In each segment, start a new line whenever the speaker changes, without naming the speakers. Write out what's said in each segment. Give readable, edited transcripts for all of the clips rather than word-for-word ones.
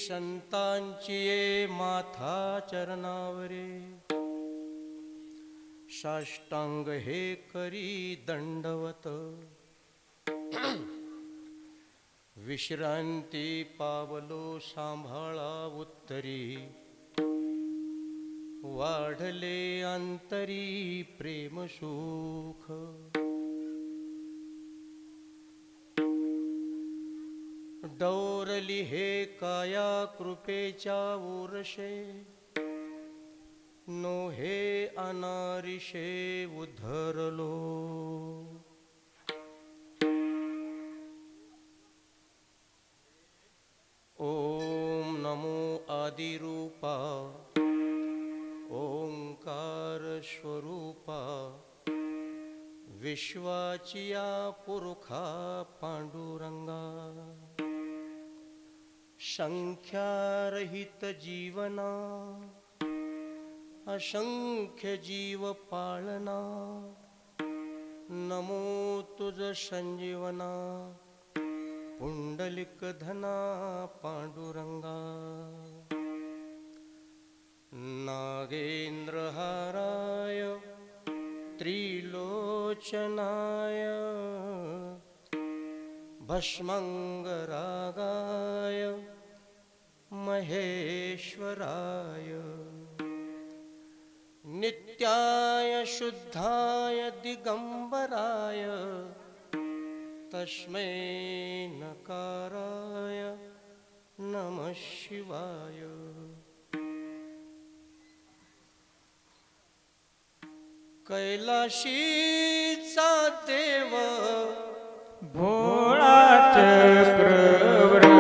संतांची ये माथा चरणावरे, साष्टांग हे करी दंडवत, विश्रांती पावलो सांभाळा उत्तरी, वाढले अंतरी प्रेम सुख। डौरली हे काया कृपेच्या उरशे, नो हे अनारिशे उद्धरलो। ओम नमो आदिरूपा, ओंकार स्वरूपा, विश्वाचिया पुरुखा पांडुरंगा। संख्यारहित जीवना, असंख्य जीव पाळना, नमो तुझ संजीवना, पुंडलिक धना पांडुरंगा। नागेंद्र हाराय त्रिलोचनाय, भस्मंगरागाय महेश्वराय, नित्याय शुद्धाय दिगंबराय, तस्मै नकाराय नमः शिवाय। कैलाशीचा देव
भोळा चक्रवर्ती,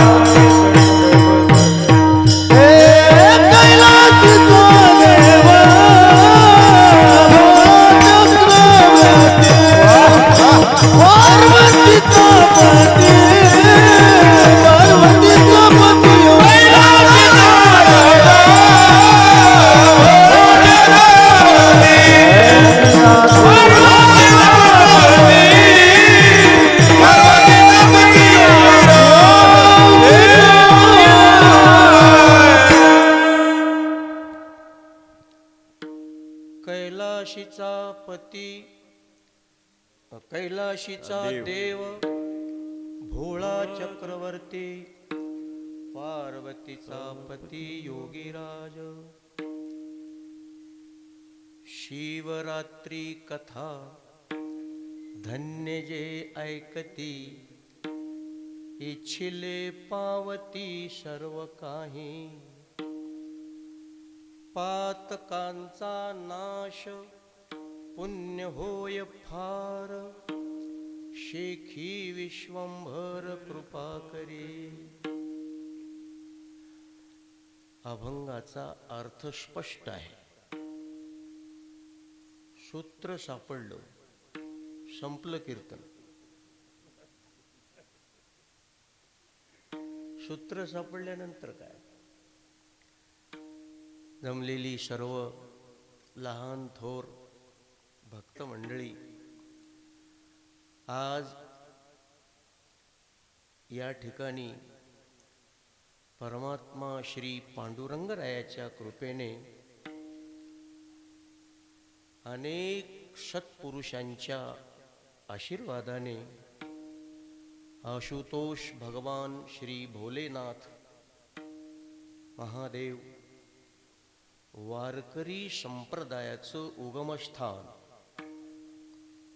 कैलाशीचा देव भोळा चक्रवर्ती,
कैलाशीचा पती, कैलाशीचा देव भोळा चक्रवर्ती, पार्वतीचा पती योगीराज। शिवरात्री कथा धन्य जे ऐकती, इच्छिले पावती सर्व काही। पातकांचा नाश पुण्य होय फार, शेखी विश्वंभर कृपा करी. अभंगाचा अर्थ स्पष्ट आहे. सूत्र सापडलं, संपलं कीर्तन. सूत्र सापडल्यानंतर काय? जमलेली सर्व लहान थोर भक्त मंडळी आज या ठिकाणी परमात्मा श्री पांडुरंगरायाच्या कृपेने अनेक सत्पुरुषांच्या आशीर्वादाने आशुतोष भगवान श्री भोलेनाथ महादेव वारकरी संप्रदायाचं उगमस्थान.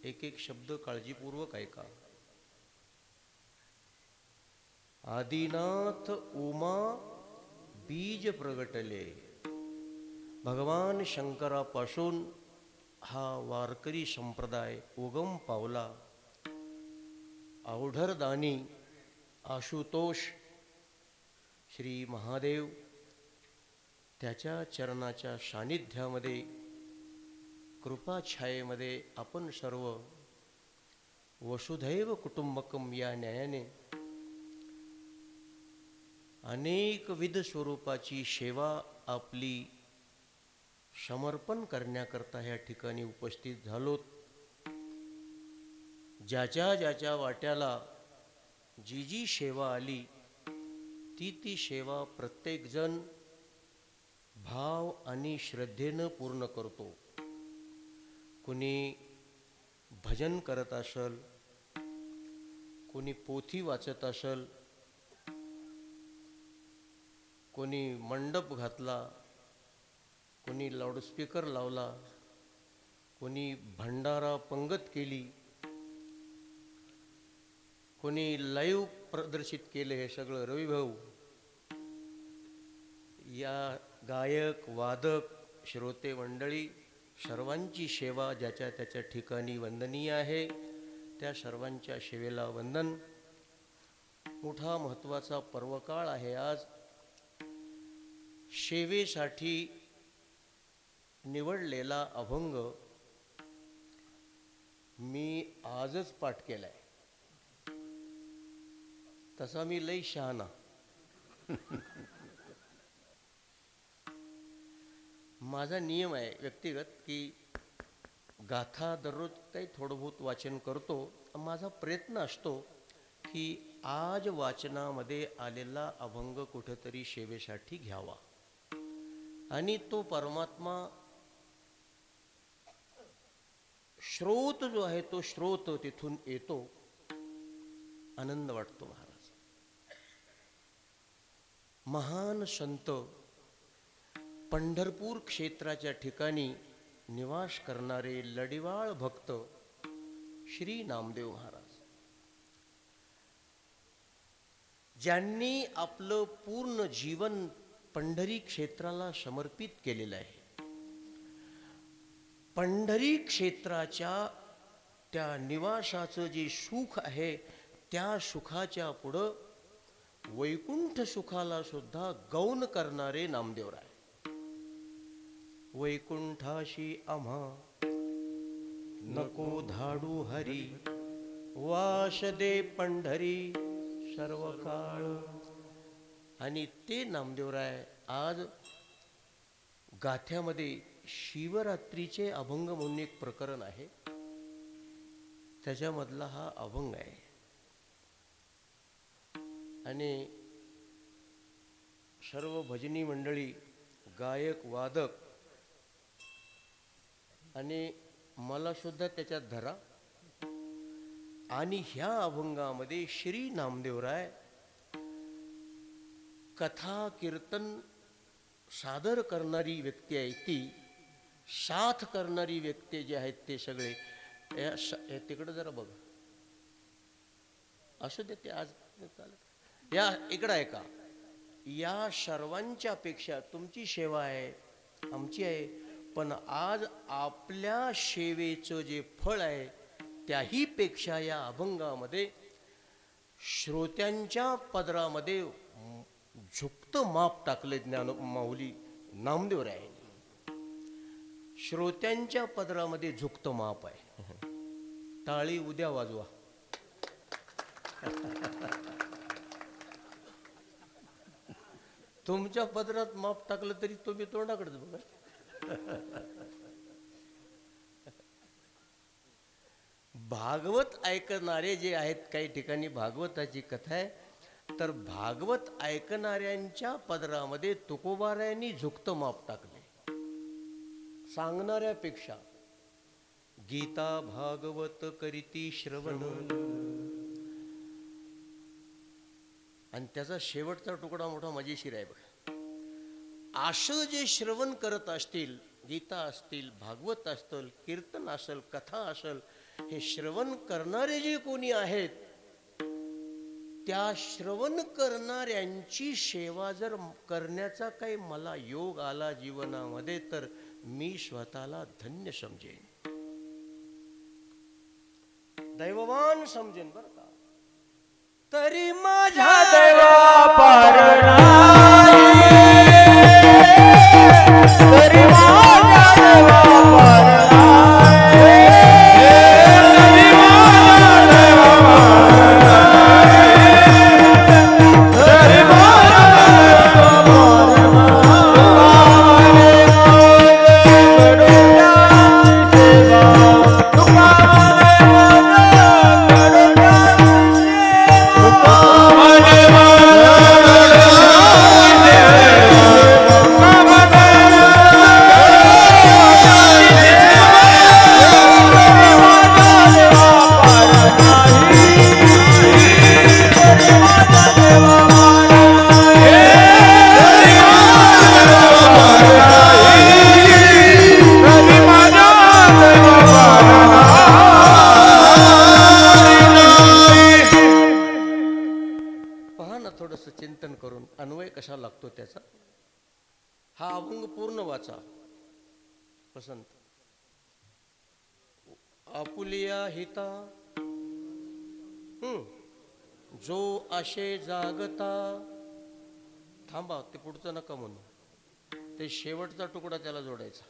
एक एक शब्द काळजीपूर्वक ऐका. आदिनाथ उमा बीज प्रगटले. भगवान शंकरापासून हा वारकरी संप्रदाय उगम पावला. अवढरदानी आशुतोष श्री महादेव त्याच्या चरणाच्या सानिध्यामध्ये कृपाछायेमध्ये आपण सर्व वसुधैव कुटुंबकम या न्यायाने अनेकविध स्वरूपाची सेवा आपली समर्पण करण्याकरता या ठिकाणी उपस्थित झालोत. ज्याच्या ज्याच्या वाट्याला जी जी सेवा आली ती सेवा प्रत्येकजण भाव आणि श्रद्धेनं पूर्ण करतो. कोणी भजन करत असेल, कोणी पोथी वाचत असेल, कोणी मंडप घातला, कोणी लाऊडस्पीकर लावला, कोणी भंडारा पंगत केली, कोणी लाईव्ह प्रदर्शित केले. हे सगळं रविभाऊ या गायक वादक श्रोते मंडळी सर्वांची सेवा ज्याच्या त्याच्या ठिकाणी वंदनीय आहे. त्या सर्वांच्या सेवेला वंदन. मोठा महत्त्वाचा पर्वकाळ आहे आज. सेवेसाठी निवडलेला अभंग मी आजच पाठ केलाय. तसा मी लई शहाणा. माझा नियम आहे व्यक्तिगत की गाथा दररोज काही थोडं बहुत वाचन करतो. माझा प्रयत्न असतो की आज वाचनामध्ये आलेला अभंग कुठेतरी सेवेसाठी घ्यावा आणि तो परमात्मा श्रोत जो आहे तो श्रोत तिथून येतो. आनंद वाटतो. महाराज महान संत पंढरपूर क्षेत्राच्या ठिकाणी निवास करणारे लढिवाळ भक्त श्री नामदेव महाराज, ज्यांनी आपलं पूर्ण जीवन पंढरी क्षेत्राला समर्पित केलेलं आहे. पंढरी क्षेत्राच्या त्या निवासाचं जे सुख आहे त्या सुखाच्या पुढं वैकुंठ सुखाला सुद्धा गौण करणारे नामदेवराय. वैकुंठाशी आम्हा नको धाडू हरी, वास दे पंढरी सर्व काळ. आणि ते नामदेवराय आज गाथ्यामध्ये शिवरात्रीचे अभंग म्हणून एक प्रकरण आहे, त्याच्यामधला हा अभंग आहे. आणि सर्व भजनी मंडळी, गायक वादक आणि मला सुद्धा त्याच्यात धरा. आणि ह्या अभंगामध्ये श्री नामदेवराय कथा कीर्तन सादर करणारी व्यक्ती आहे, ती साथ करणारी व्यक्ती जे आहेत ते सगळे तिकडं जरा बघा. असू दे ते आज या इकडं आहे का. या सर्वांच्या पेक्षा तुमची सेवा आहे आमची आहे, पण आज आपल्या सेवेचं जे फळ आहे त्याही पेक्षा या अभंगामध्ये श्रोत्यांच्या पदरामध्ये झुकतं माप टाकले ज्ञान माऊली नामदेवरायांनी. श्रोत्यांच्या पदरामध्ये झुकतं माप आहे. टाळी उद्या वाजवा. तुमच्या पदरात माप टाकलं तरी तुम्ही तोंडाकडेच बघा. भागवत ऐकणारे जे आहेत, काही ठिकाणी भागवताची कथा आहे, तर भागवत ऐकणाऱ्यांच्या पदरामध्ये तुकोबारायांनी झुकतं माप टाकले सांगणाऱ्यापेक्षा. गीता भागवत करीती श्रवण, आणि त्याचा शेवटचा तुकडा मोठा मजेशीर आहे बघा. असं जे श्रवण करत असतील, गीता असतील, भागवत असतील, कीर्तन असेल, कथा असेल, हे श्रवण करणारे जे कोणी आहेत, त्या श्रवण करणाऱ्यांची सेवा जर करण्याचा काही मला योग आला जीवनामध्ये, तर मी स्वतःला धन्य समजेन, दैववान समजेन बरं का. तरी माझ्या दैवा पार तरी माझ्या दैवा पार चिंतन करून अन्वय कशा लागतो त्याचा. हा अभंग पूर्ण वाचा. वसंत. आपुलिया हिता जो आशे जागता, थांबा ते पुढचं नका म्हणू, ते शेवटचा तुकडा त्याला जोडायचा.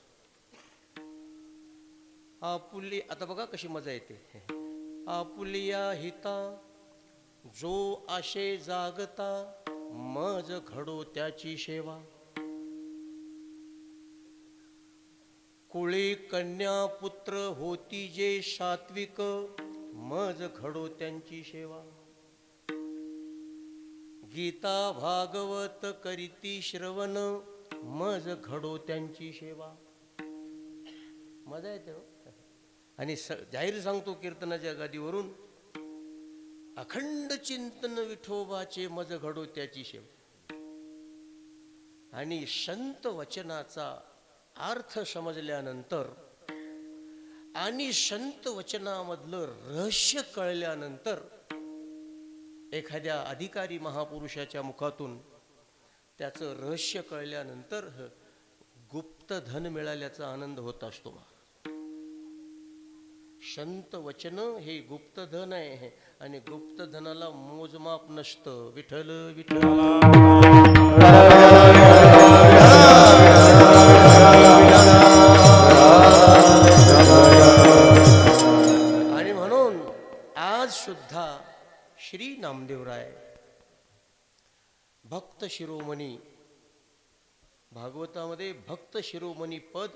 आपुली, आता बघा कशी मजा येते. आपुलिया हिता जो आशे जागता, मज घडो त्याची सेवा. कुळी कन्या पुत्र होती जे सात्विक, मज घडो त्यांची सेवा. गीता भागवत करीती श्रवण, मज घडो त्यांची सेवा. मजा येते हो. आणि जाहीर सांगतो कीर्तनाच्या गादीवरून, अखंड चिंतन विठोबाचे, मज घडो त्याची सेवा. आणि संत वचनाचा अर्थ समजल्यानंतर आणि संत वचनामधलं रहस्य कळल्यानंतर, एखाद्या अधिकारी महापुरुषाच्या मुखातून त्याचं रहस्य कळल्यानंतर गुप्त धन मिळाल्याचा आनंद होत असतो. संत वचन हे गुप्त धन आहे, आणि गुप्त धनाला मोजमाप नसतं. विठ्ठल विठ्ठल. आणि म्हणून आज सुद्धा श्री नामदेवराय भक्त शिरोमणी, भागवतामध्ये भक्त शिरोमणी पद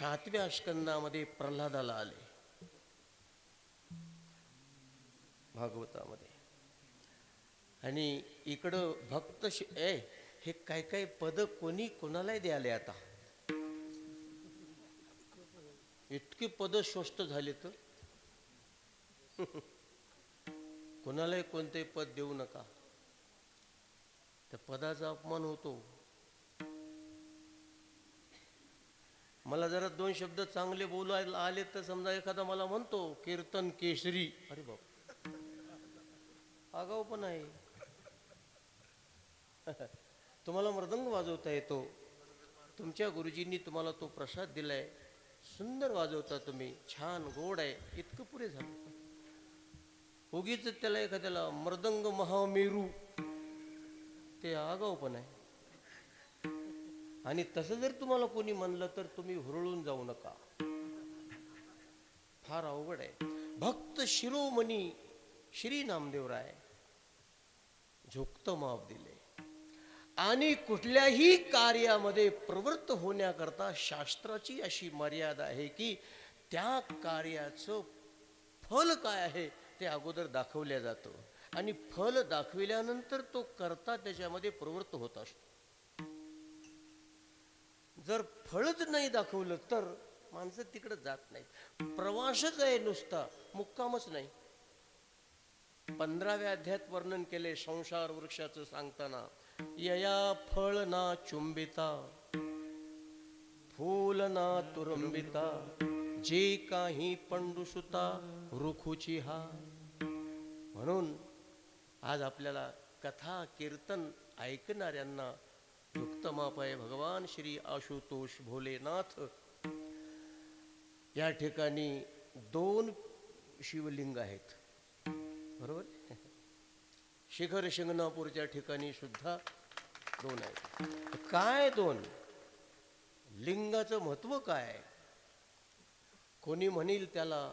7व्या स्कंदामध्ये प्रल्हादाला आले भागवतामध्ये. आणि इकडं भक्त हे काय काय पद कोणी कोणालाही द्याले. आता इतकी पद स्वस्त झाले तर कोणालाही कोणते पद देऊ नका, त्या पदाचा अपमान होतो. मला जरा 2 शब्द चांगले बोलायला आले तर समजा एखादा मला म्हणतो कीर्तन केसरी, अरे बाप, आगाऊ पण आहे. तुम्हाला मृदंग वाजवता येतो, तुमच्या गुरुजींनी तुम्हाला तो प्रसाद दिलाय, सुंदर वाजवता तुम्ही, छान गोड आहे, इतकं पुरे झालं. उगीच त्याला एखाद्याला मृदंग महामेरू, ते आगाऊ पण आहे. आणि तसं जर तुम्हाला कोणी म्हणलं तर तुम्ही हुरळून जाऊ नका, फार अवघड आहे. भक्त शिरोमणी श्री नामदेवराय झुकतं माप दिले. आणि कुठल्याही कार्यामध्ये प्रवृत्त होण्याकरता शास्त्राची अशी मर्यादा आहे की त्या कार्याचं फल काय आहे ते अगोदर दाखवल्या जातं, आणि फल दाखविल्यानंतर तो करता त्याच्यामध्ये प्रवृत्त होत असतो. जर फळच नाही दाखवलं तर माणसं तिकडे जात नाहीत. प्रवासच आहे नुसता, मुक्कामच नाही. 15व्या अध्यायात वर्णन केले संसार वृक्षाचं सांगताना, यया फळ ना चुंबिता फूल ना तुरंबिता, जे काही पंडुसुता रुखुची हा. म्हणून आज आपल्याला कथा कीर्तन ऐकणाऱ्यांना युक्त माप आहे. भगवान श्री आशुतोष भोलेनाथ या ठिकाणी 2 शिवलिंग आहेत, बरोबर. शिखर शिंगणापूरच्या ठिकाणी सुद्धा 2 आहेत. काय 2 लिंगाचं महत्व काय? कोणी म्हणेल त्याला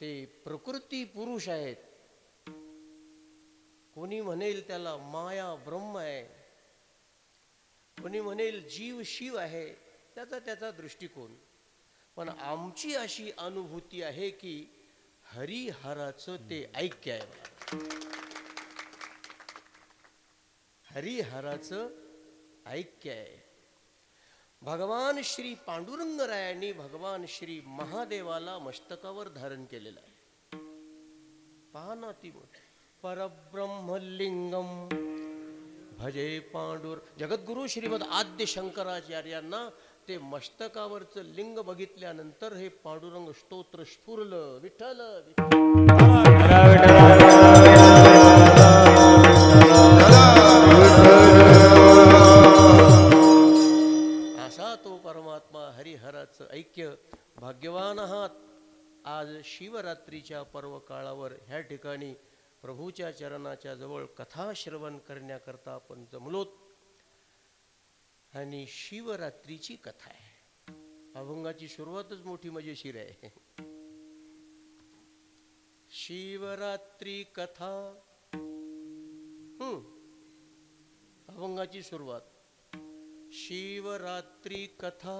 ते प्रकृती पुरुष आहेत, कोणी म्हणेल त्याला माया ब्रह्म आहे, कोणी म्हणेल जीव शिव आहे. त्याचा दृष्टिकोन. पण आमची अशी अनुभूती आहे की हरिहराचं ते ऐक्य आहे. हरिहराचं ऐक्य आहे. भगवान श्री पांडुरंगरायांनी भगवान श्री महादेवाला मस्तकावर धारण केलेलं आहे. पहा ना, ती परब्रह्मलिंगम भजे पांडुर. जगद्गुरु श्रीमद आद्य शंकराचार्यांना ते मस्तकावरचं लिंग बघितल्यानंतर हे पांडुरंग स्तोत्र स्फुरलं. विठ्ठल असा तो परमात्मा हरिहराचं ऐक्य. भाग्यवान आहात. आज शिवरात्रीच्या पर्व काळावर ह्या ठिकाणी प्रभूच्या चरणाच्या जवळ कथा श्रवण करण्याकरता आपण जमलोत. आणि शिवरात्रीची कथा आहे. अभंगाची सुरुवातच मोठी मजेशीर आहे. शिवरात्री कथा, अभंगाची सुरुवात शिवरात्री कथा.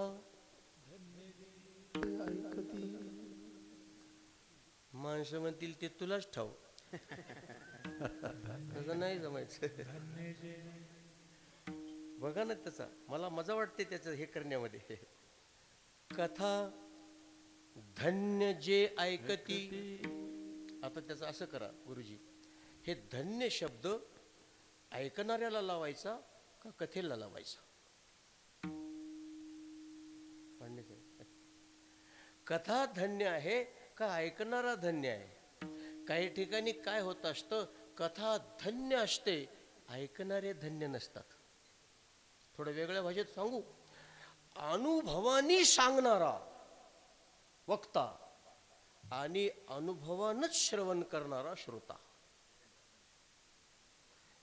माणसं म्हणतील ते तुलाच ठाऊ, तसं नाही जमायचं. बघा ना त्याचा, मला मजा वाटते त्याचं हे करण्यामध्ये. कथा धन्य जे ऐकती. आता त्याचं असं करा गुरुजी, हे धन्य शब्द ऐकणाऱ्याला लावायचा का कथेला लावायचा? कथा धन्य आहे का ऐकणारा धन्य आहे? काही ठिकाणी काय होत असतं, कथा धन्य असते, ऐकणारे धन्य नसतात. थोडं वेगळ्या भाषेत सांगू, अनुभवानी सांगणारा वक्ता आणि अनुभवानच श्रवण करणारा श्रोता,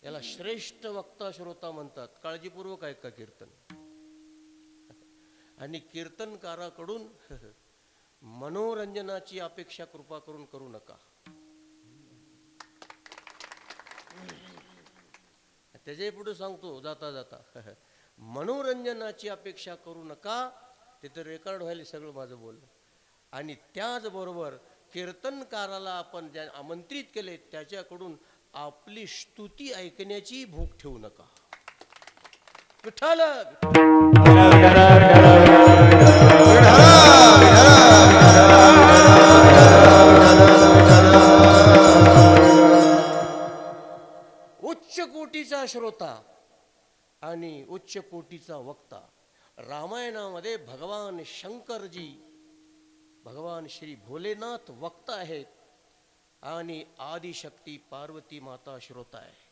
याला श्रेष्ठ वक्ता श्रोता म्हणतात. काळजीपूर्वक ऐका कीर्तन. आणि कीर्तनकाराकडून मनोरंजनाची अपेक्षा कृपा करून करू नका. त्याच्याही पुढे सांगतो जाता जाता, मनोरंजनाची अपेक्षा करू नका. तिथं रेकॉर्ड व्हायला सगळं माझं बोलणं. आणि त्याचबरोबर कीर्तनकाराला आपण ज्या आमंत्रित केले त्याच्याकडून आपली स्तुती ऐकण्याची भूक ठेवू नका. विठ्ठल उच्च कोटीचा श्रोता आणि उच्च कोटीचा वक्ता. रामायणामध्ये भगवान शंकरजी, भगवान श्री भोलेनाथ वक्ता आहेत आणि आदिशक्ती पार्वती माता श्रोता आहे.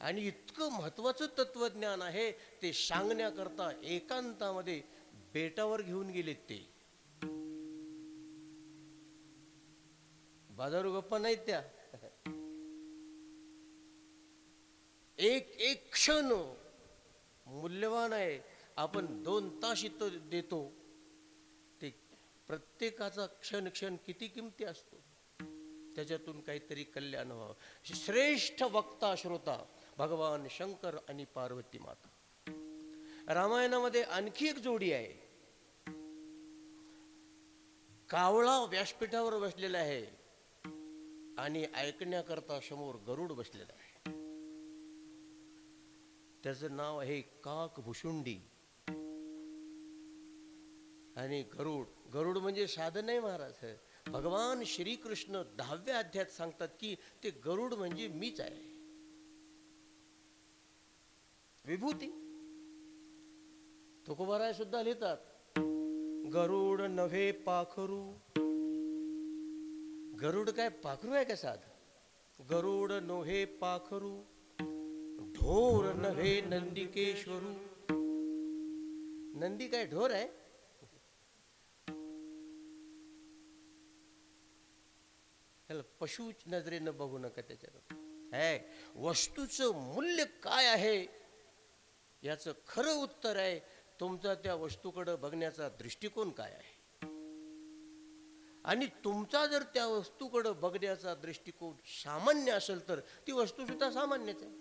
आणि इतकं महत्वाचं तत्वज्ञान आहे ते सांगण्याकरता एकांतामध्ये बेटावर घेऊन गेलेत. ते बाजारू गप्पा नाहीत त्या. एक एक क्षण मूल्यवान आहे. आपण 2 तास इथं देतो, ते प्रत्येकाचा क्षण क्षण किती किमती असतो. त्याच्यातून काहीतरी कल्याण व्हावं. श्रेष्ठ वक्ता श्रोता भगवान शंकर आणि पार्वती माता. रामायणामध्ये आणखी एक जोडी आहे. कावळा व्यासपीठावर बसलेला आहे आणि ऐकण्याकरता समोर गरुड बसलेला आहे. त्याचं नाव आहे काकभुशुंडी. आणि गरुड म्हणजे साधं नाही महाराज. भगवान श्रीकृष्ण 10व्या अध्यायात सांगतात की ते गरुड म्हणजे मीच आहे. विभूती तुकोबाराय सुद्धा लिहितात, गरुड नव्हे पाखरू. गरुड काय पाखरू आहे का साध? गरुड नव्हे पाखरू, ढोर नव्हे नंदिकेश्वरू. नंदी काय ढोर आहे? त्याला पशु नजरेनं बघू नका. त्याच्याकडे वस्तूचं मूल्य काय आहे याचं खरं उत्तर आहे तुमचा त्या वस्तूकडे बघण्याचा दृष्टिकोन काय आहे. आणि तुमचा जर त्या वस्तूकडे बघण्याचा दृष्टिकोन सामान्य असेल तर ती वस्तू सुद्धा सामान्यच आहे.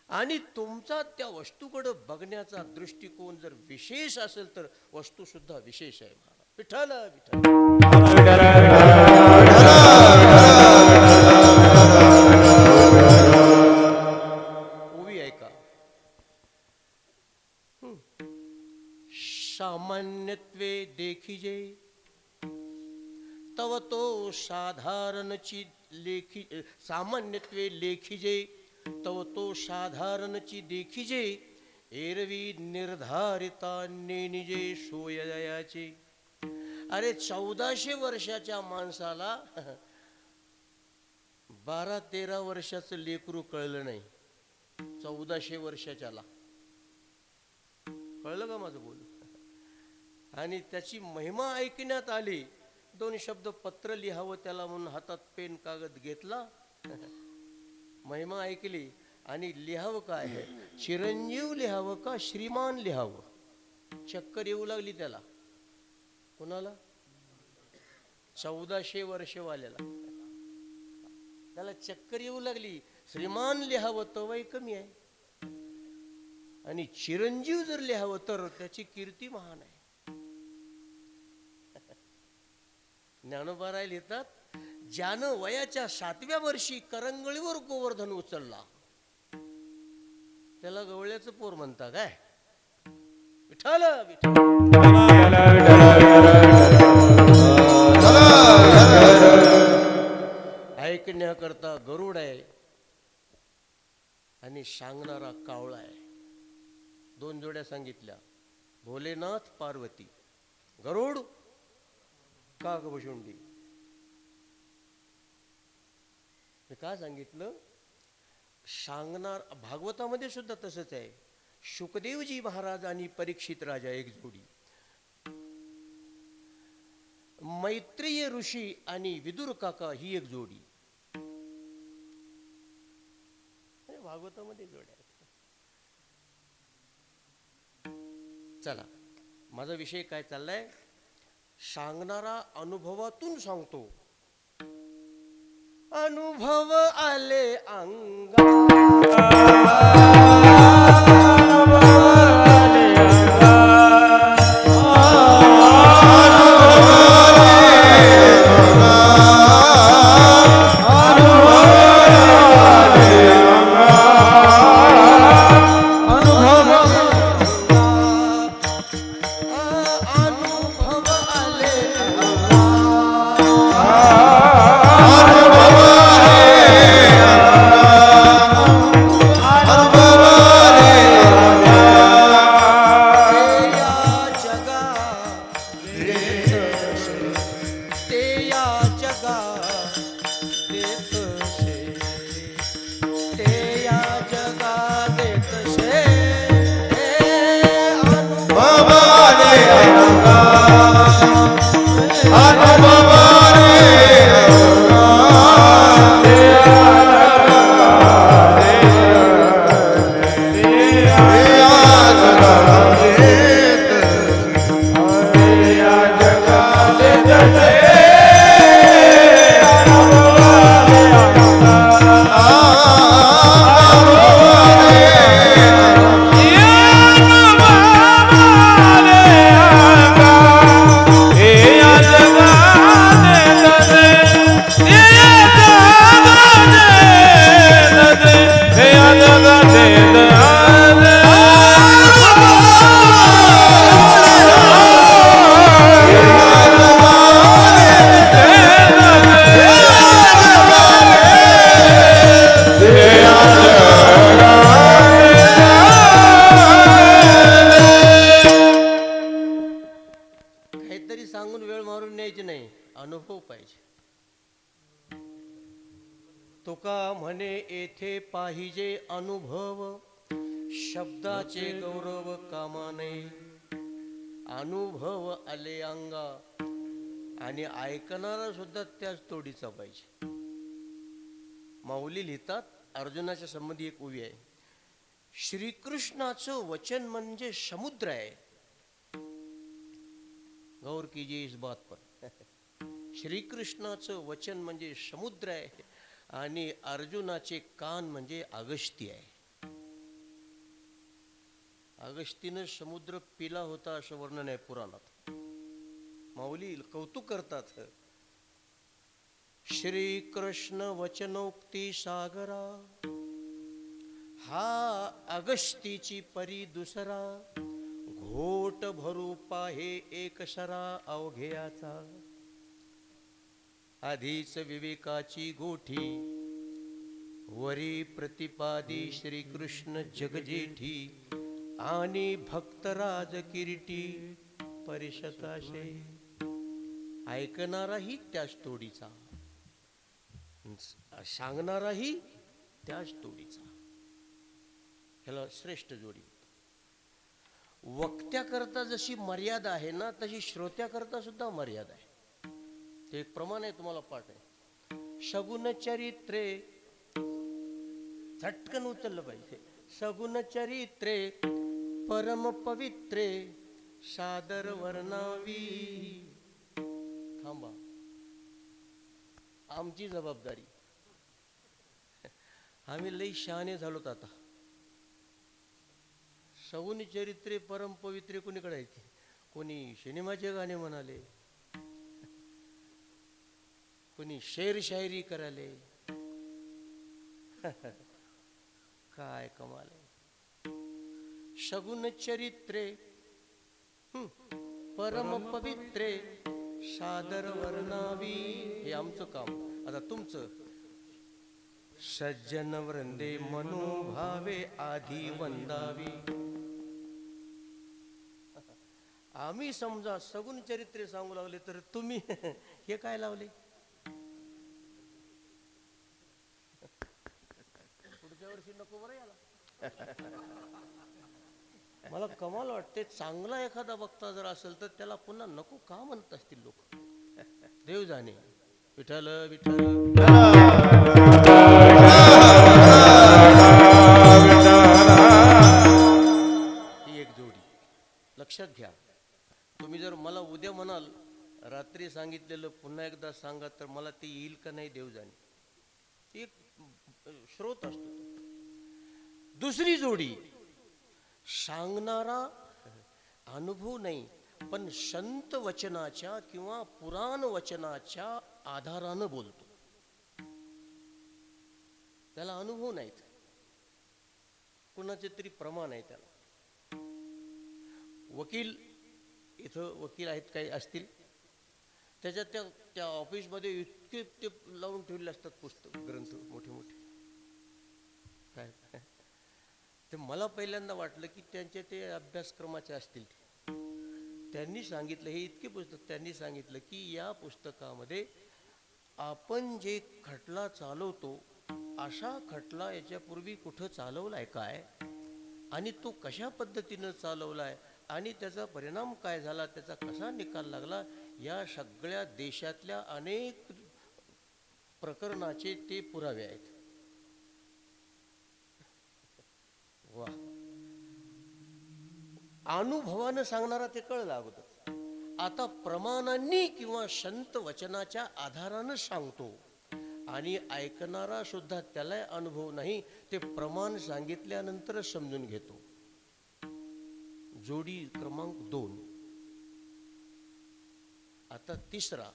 आणि तुमचा त्या वस्तूकडे बघण्याचा दृष्टिकोन जर विशेष असेल तर वस्तू सुद्धा विशेष आहे. विठ्ठल विठ्ठल. ओवी ऐका. सामान्यत्वे देखिजे तव तो साधारणची लेखी. सामान्यत्वे लेखिजे तव तो साधारणची देखिजे. एरवी निर्धारिता नेनिजे सोययाचे. अरे 1400 वर्षाच्या माणसाला 12-13 वर्षाचं लेकरू कळलं नाही. 1400 वर्षाच्याला कळलं का माझं बोल? आणि त्याची महिमा ऐकण्यात आली. 2 शब्द पत्र लिहावं त्याला म्हणून हातात पेन कागद घेतला, महिमा ऐकली आणि लिहावं काय आहे? चिरंजीव लिहावं का श्रीमान लिहावं? चक्कर येऊ लागली त्याला. कोणाला? 1400 वर्षवाल्याला. त्याला चक्कर येऊ लागली. श्रीमान लिहावं तर वय कमी आहे आणि चिरंजीव जर लिहावं तर त्याची कीर्ती महान आहे. ज्ञानोबा लिहितात, ज्यानं वयाच्या 7व्या वर्षी करंगळीवर गोवर्धन उचलला त्याला गवळ्याचं पोर म्हणता काय? विठ्ठल ऐकण्याकरता गरुड आहे आणि सांगणारा कावळा आहे. 2 जोड्या सांगितल्या, भोलेनाथ पार्वती. गरुड काकभुशुंडी. मी काय सांगितलं? सांगणार. भागवतामध्ये सुद्धा तसंच आहे. शुकदेवजी महाराज आणि परीक्षित राजा एक जोडी. मैत्रेय ऋषी आणि विदुर काका ही एक जोडी. भागवतामध्ये जोड्या आहेत. चला, माझा विषय काय चाललाय? सांगणारा अनुभवातून सांगतो. अनुभव आले अंगा
अनुभव
काहीतरी सांगून वेळ मारून न्यायची नाही, अनुभव पाहिजे. तुका म्हणे येथे पाहिजे अनुभव, शब्दाचे गौरव कामा नये. अनुभव आले अंगा आणि ऐकणारा सुद्धा त्याच तोडीचा पाहिजे. माऊली लिहितात, अर्जुनाच्या संबंधी एक ओवी आहे. श्रीकृष्णाचं वचन म्हणजे समुद्र आहे. गौर कीजिए इस बात पर. श्रीकृष्णाचं वचन म्हणजे समुद्र आहे आणि अर्जुनाचे कान म्हणजे अगस्ती आहे. अगस्तीनं समुद्र पिला होता असं वर्णन आहे पुराणात. माऊली कौतुक करतात. श्रीकृष्ण वचनोक्ती सागरा, हा अगस्तीची परी दुसरा. घोट भरू पाहे एक सरा अवघेयाचा. आधीच विवेकाची गोठी, वरी प्रतिपादी श्रीकृष्ण जगजेठी. आणि भक्तराज किरीटी परिषदाशे. ऐकणाराही त्याच तोडीचा, सांगणाराही त्याच तोडीचा. ह्याला श्रेष्ठ जोडी. वक्त्याकरता जशी मर्यादा आहे ना, तशी श्रोत्याकरता सुद्धा मर्यादा आहे. ते एक प्रमाण आहे, तुम्हाला पाठ आहे. सगुण चरित्रे, झटकन उचललं पाहिजे. सगुण चरित्रे परम पवित्रे, सादर वर्णावी. थांबा, आमची जबाबदारी. आम्ही लई शहाणे झालोत आता. सगुण चरित्रे परम पवित्रे कोणीकडे आहेत? कोणी सिनेमाचे गाणे म्हणाले, कोणी शेर शायरी कराले. काय कमाल आहे. सगुण चरित्रे परम पवित्रे, सादर वर्णावी. हे आमचं काम. आता तुमचं. सज्जन वृंदे मनोभावे आधी वंदावी. आम्ही समजा सगुण चरित्रे सांगू लागले तर तुम्ही हे काय लावले? पुढच्या वर्षी नको बरं याला. मला कमाल वाटते, चांगला एखादा वक्ता जर असेल तर त्याला पुन्हा नको का म्हणत असतील लोक. देव जाणे. विठ्ठल विठ्ठल. ही एक जोडी लक्षात घ्या. तुम्ही जर मला उद्या म्हणाल रात्री सांगितलेलं पुन्हा एकदा सांगा, तर मला ते येईल का नाही देव जाणे. एक स्रोत असतो. दुसरी जोडी, सांगणारा अनुभव नाही पण संत वचनाच्या किंवा पुराण वचनाच्या आधारानं बोलतो. त्याला अनुभव नाहीत, कुणाचे तरी प्रमाण आहे त्याला. वकील, इथं वकील आहेत काही असतील, त्याच्यात त्या ऑफिसमध्ये इतके ते लावून ठेवले असतात पुस्तक ग्रंथ मोठे मोठे. काय ते मला पहिल्यांदा वाटलं की त्यांचे ते अभ्यासक्रमाचे असतील. त्यांनी सांगितलं, हे इतके पुस्तक त्यांनी सांगितलं की या पुस्तकामध्ये आपण जे खटला चालवतो अशा खटला याच्यापूर्वी कुठं चालवलाय काय, आणि तो कशा पद्धतीनं चालवलाय, आणि त्याचा परिणाम काय झाला, त्याचा कसा निकाल लागला, या सगळ्या देशातल्या अनेक प्रकरणाचे ते पुरावे आहेत. वा, अनुभवानं सांगणारा ते कळलं अगोदर. आता प्रमाणांनी किंवा संत वचनाच्या आधारानं सांगतो आणि ऐकणारा सुद्धा त्याला अनुभव नाही, ते प्रमाण सांगितल्यानंतरच समजून घेतो. जोडी क्रमांक 2. आता तिसरा,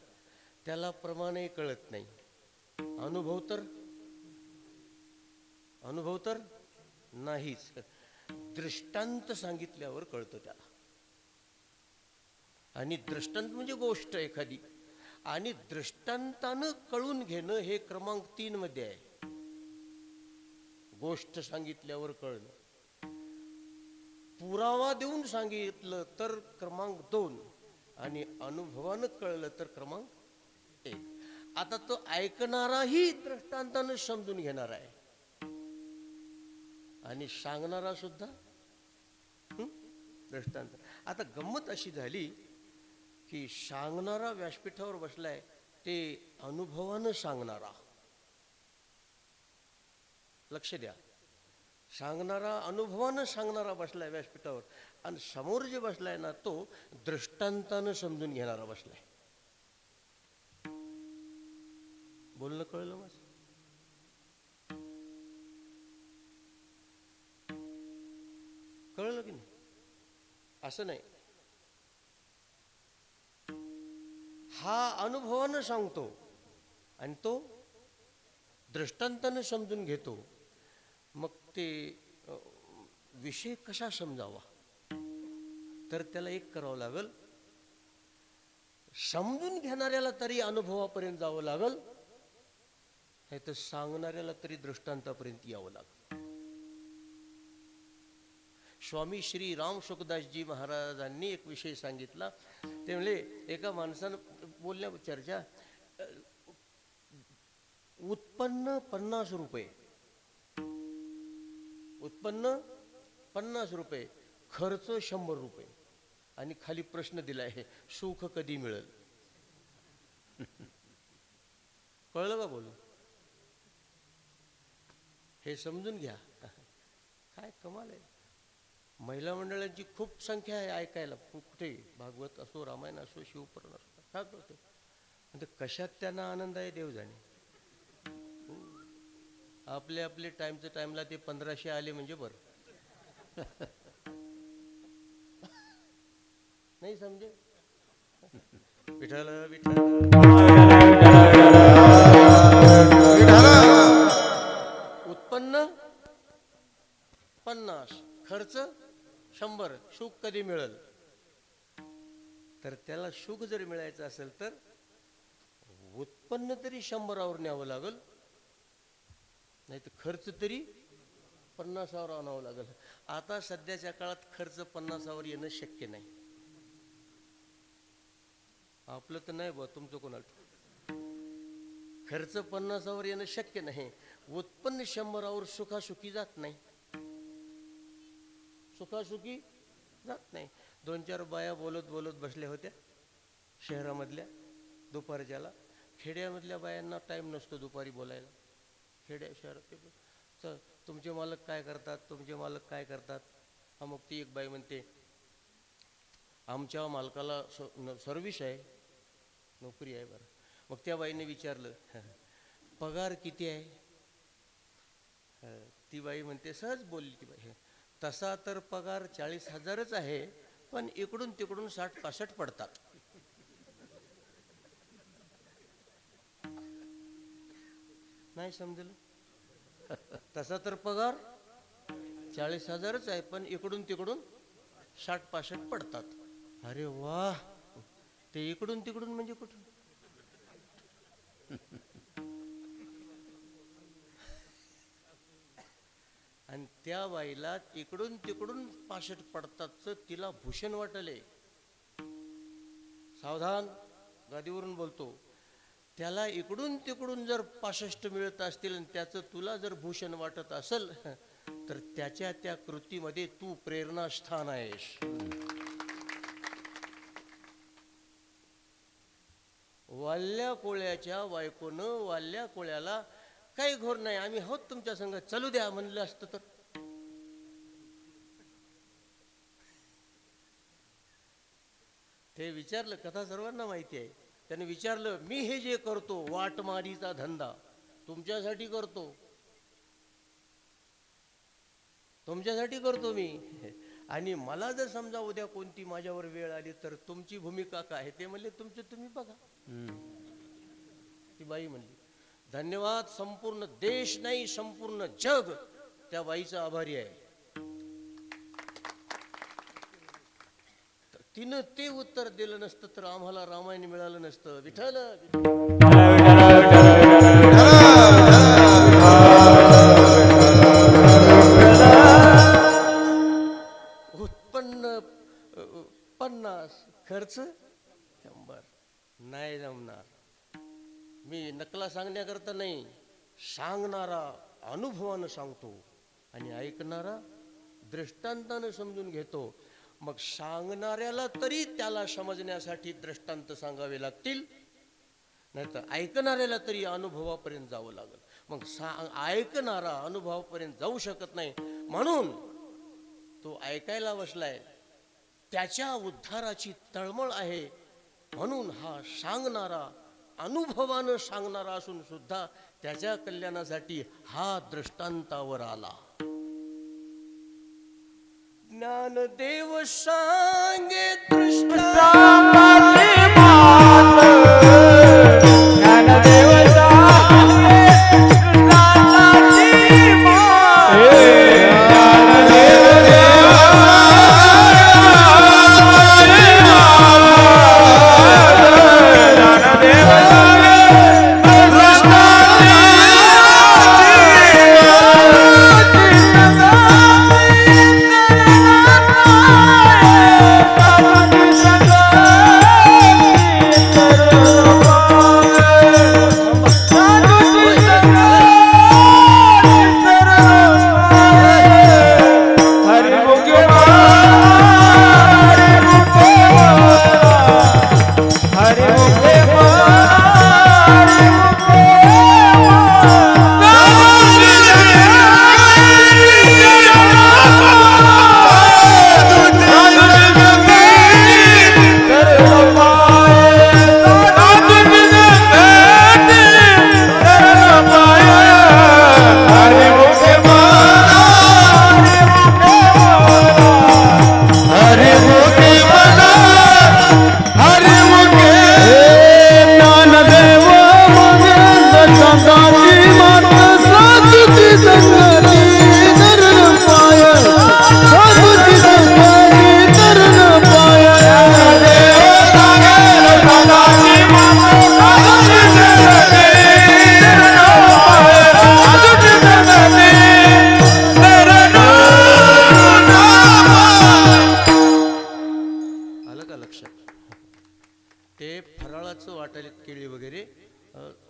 त्याला प्रमाणही कळत नाही, अनुभव तर नाहीच. दृष्टांत सांगितल्यावर कळतं त्याला. आणि दृष्टांत म्हणजे गोष्ट एखादी, आणि दृष्टांतानं कळून घेणं हे क्रमांक 3 मध्ये आहे. गोष्ट सांगितल्यावर कळणं, पुरावा देऊन सांगितलं तर क्रमांक 2, आणि अनुभवानं कळलं तर क्रमांक 1. आता तो ऐकणाराही दृष्टांतानं समजून घेणार आहे आणि सांगणारा सुद्धा दृष्टांत. आता गंमत अशी झाली की सांगणारा व्यासपीठावर बसलाय, ते अनुभवानं सांगणारा. लक्ष द्या, सांगणारा अनुभवानं सांगणारा बसलाय व्यासपीठावर, आणि समोर जे बसलाय ना तो दृष्टांतानं समजून घेणारा बसलाय. बोलणं कळलं माझं? कळलं की नाही? असं नाही, हा अनुभवानं सांगतो आणि तो दृष्टांतानं समजून घेतो. मग ते विषय कसा समजावा, तर त्याला एक करावं लागल, समजून घेणाऱ्याला तरी अनुभवापर्यंत जावं लागल, नाही तर सांगणाऱ्याला तरी दृष्टांतापर्यंत यावं लागल. स्वामी श्री राम सुखदासजी महाराजांनी एक विषय सांगितला. ते म्हणले, एका माणसानं बोलल्या चर्चा, उत्पन्न 50 रुपये, उत्पन्न 50 रुपये, खर्च 100 रुपये, आणि खाली प्रश्न दिलाय, सुख कधी मिळेल? कळलं का बोलू? हे समजून घ्या. काय कमाल आहे. महिला मंडळांची खूप संख्या आहे ऐकायला, कुठे भागवत असो, रामायण असो, शिवपुराण असो, काय करतो. म्हणजे कशात त्यांना आनंद आहे देव जाणे. आपले आपले टाइमच्या टाइमला ते 1500 आले म्हणजे बरं. नाही समजे. विठ्ठल विठ्ठल, उत्पन्न 50, खर्च 100, सुख कधी मिळेल? तर त्याला सुख जर मिळायचं असेल तर उत्पन्न तरी 100वर न्यावं लागल, नाही तर खर्च तरी 50वर आणावं लागल. आता सध्याच्या काळात खर्च 50वर येणं शक्य नाही. आपलं तर नाही बा, तुमचं कोणाला. खर्च 50वर येणं शक्य नाही, उत्पन्न 100वर सुखासुखी जात नाही, सुखासुखी जात नाही. 2-4 बाया बोलत बोलत बसल्या होत्या शहरामधल्या दुपारच्याला. खेड्यामधल्या बायांना टाईम नसतो दुपारी बोलायला. खेड्या शहरात तर तुमचे मालक काय करतात, तुमचे मालक काय करतात. मग ती एक बाई म्हणते, आमच्या मालकाला सर्व्हिस आहे, नोकरी आहे बरं. मग त्या बाईने विचारलं, पगार किती आहे? ती बाई म्हणते, सहज बोलली ती बाई, तसा तर पगार 40,000च आहे, पण इकडून तिकडून 60-65 पडतात. नाही समजलं? तसा तर पगार 40,000च आहे, पण इकडून तिकडून 60-65 पडतात. अरे वा, ते इकडून तिकडून म्हणजे कुठं? आणि त्या बाईला इकडून तिकडून 65 पडतात, तिला भूषण वाटले. सावधान, गादीवरून बोलतो. त्याला इकडून तिकडून जर 65 मिळत असतील आणि त्याचं तुला जर भूषण वाटत असेल, तर त्याच्या त्या कृतीमध्ये तू प्रेरणास्थान आहेस. वाल्या कोळ्याच्या बायकोनं वाल्या कोळ्याला काही घोर नाही, आम्ही आहोत तुमच्या संग, चलू द्या म्हणलं असतं तर. ते विचारलं, कथा सर्वांना माहिती आहे. त्याने विचारलं, मी हे जे करतो वाटमारीचा धंदा तुमच्यासाठी करतो, तुमच्यासाठी करतो मी, आणि मला जर समजा उद्या कोणती माझ्यावर वेळ आली तर तुमची भूमिका काय? ते म्हणले, तुमचे तुम्ही बघा. ती बाई म्हणली, धन्यवाद, संपूर्ण देश नाही संपूर्ण जग त्या बाईचा आभारी आहे. तिनं ते उत्तर दिलं नसतं तर आम्हाला रामायण मिळालं नसतं. विठ्ठल उत्पन्न 50, खर्च 100. नाही जमणार. मी नकला सांगण्याकरता नाही, सांगणारा अनुभवानं सांगतो आणि ऐकणारा दृष्टांतानं समजून घेतो. मग सांगणाऱ्याला तरी त्याला समजण्यासाठी दृष्टांत सांगावे लागतील, नाहीतर ऐकणाऱ्याला तरी अनुभवापर्यंत जावं लागेल. मग ऐकणारा अनुभवापर्यंत जाऊ शकत नाही, म्हणून तो ऐकायला बसलाय, त्याच्या उद्धाराची तळमळ आहे. म्हणून हा सांगणारा अनुभवानं सांगणारा असून सुद्धा त्याच्या कल्याणासाठी हा दृष्टांतावर आला. ज्ञानदेव सांगे दृष्टांताची मात, ज्ञानदेव सांगे दृष्टांताची मात.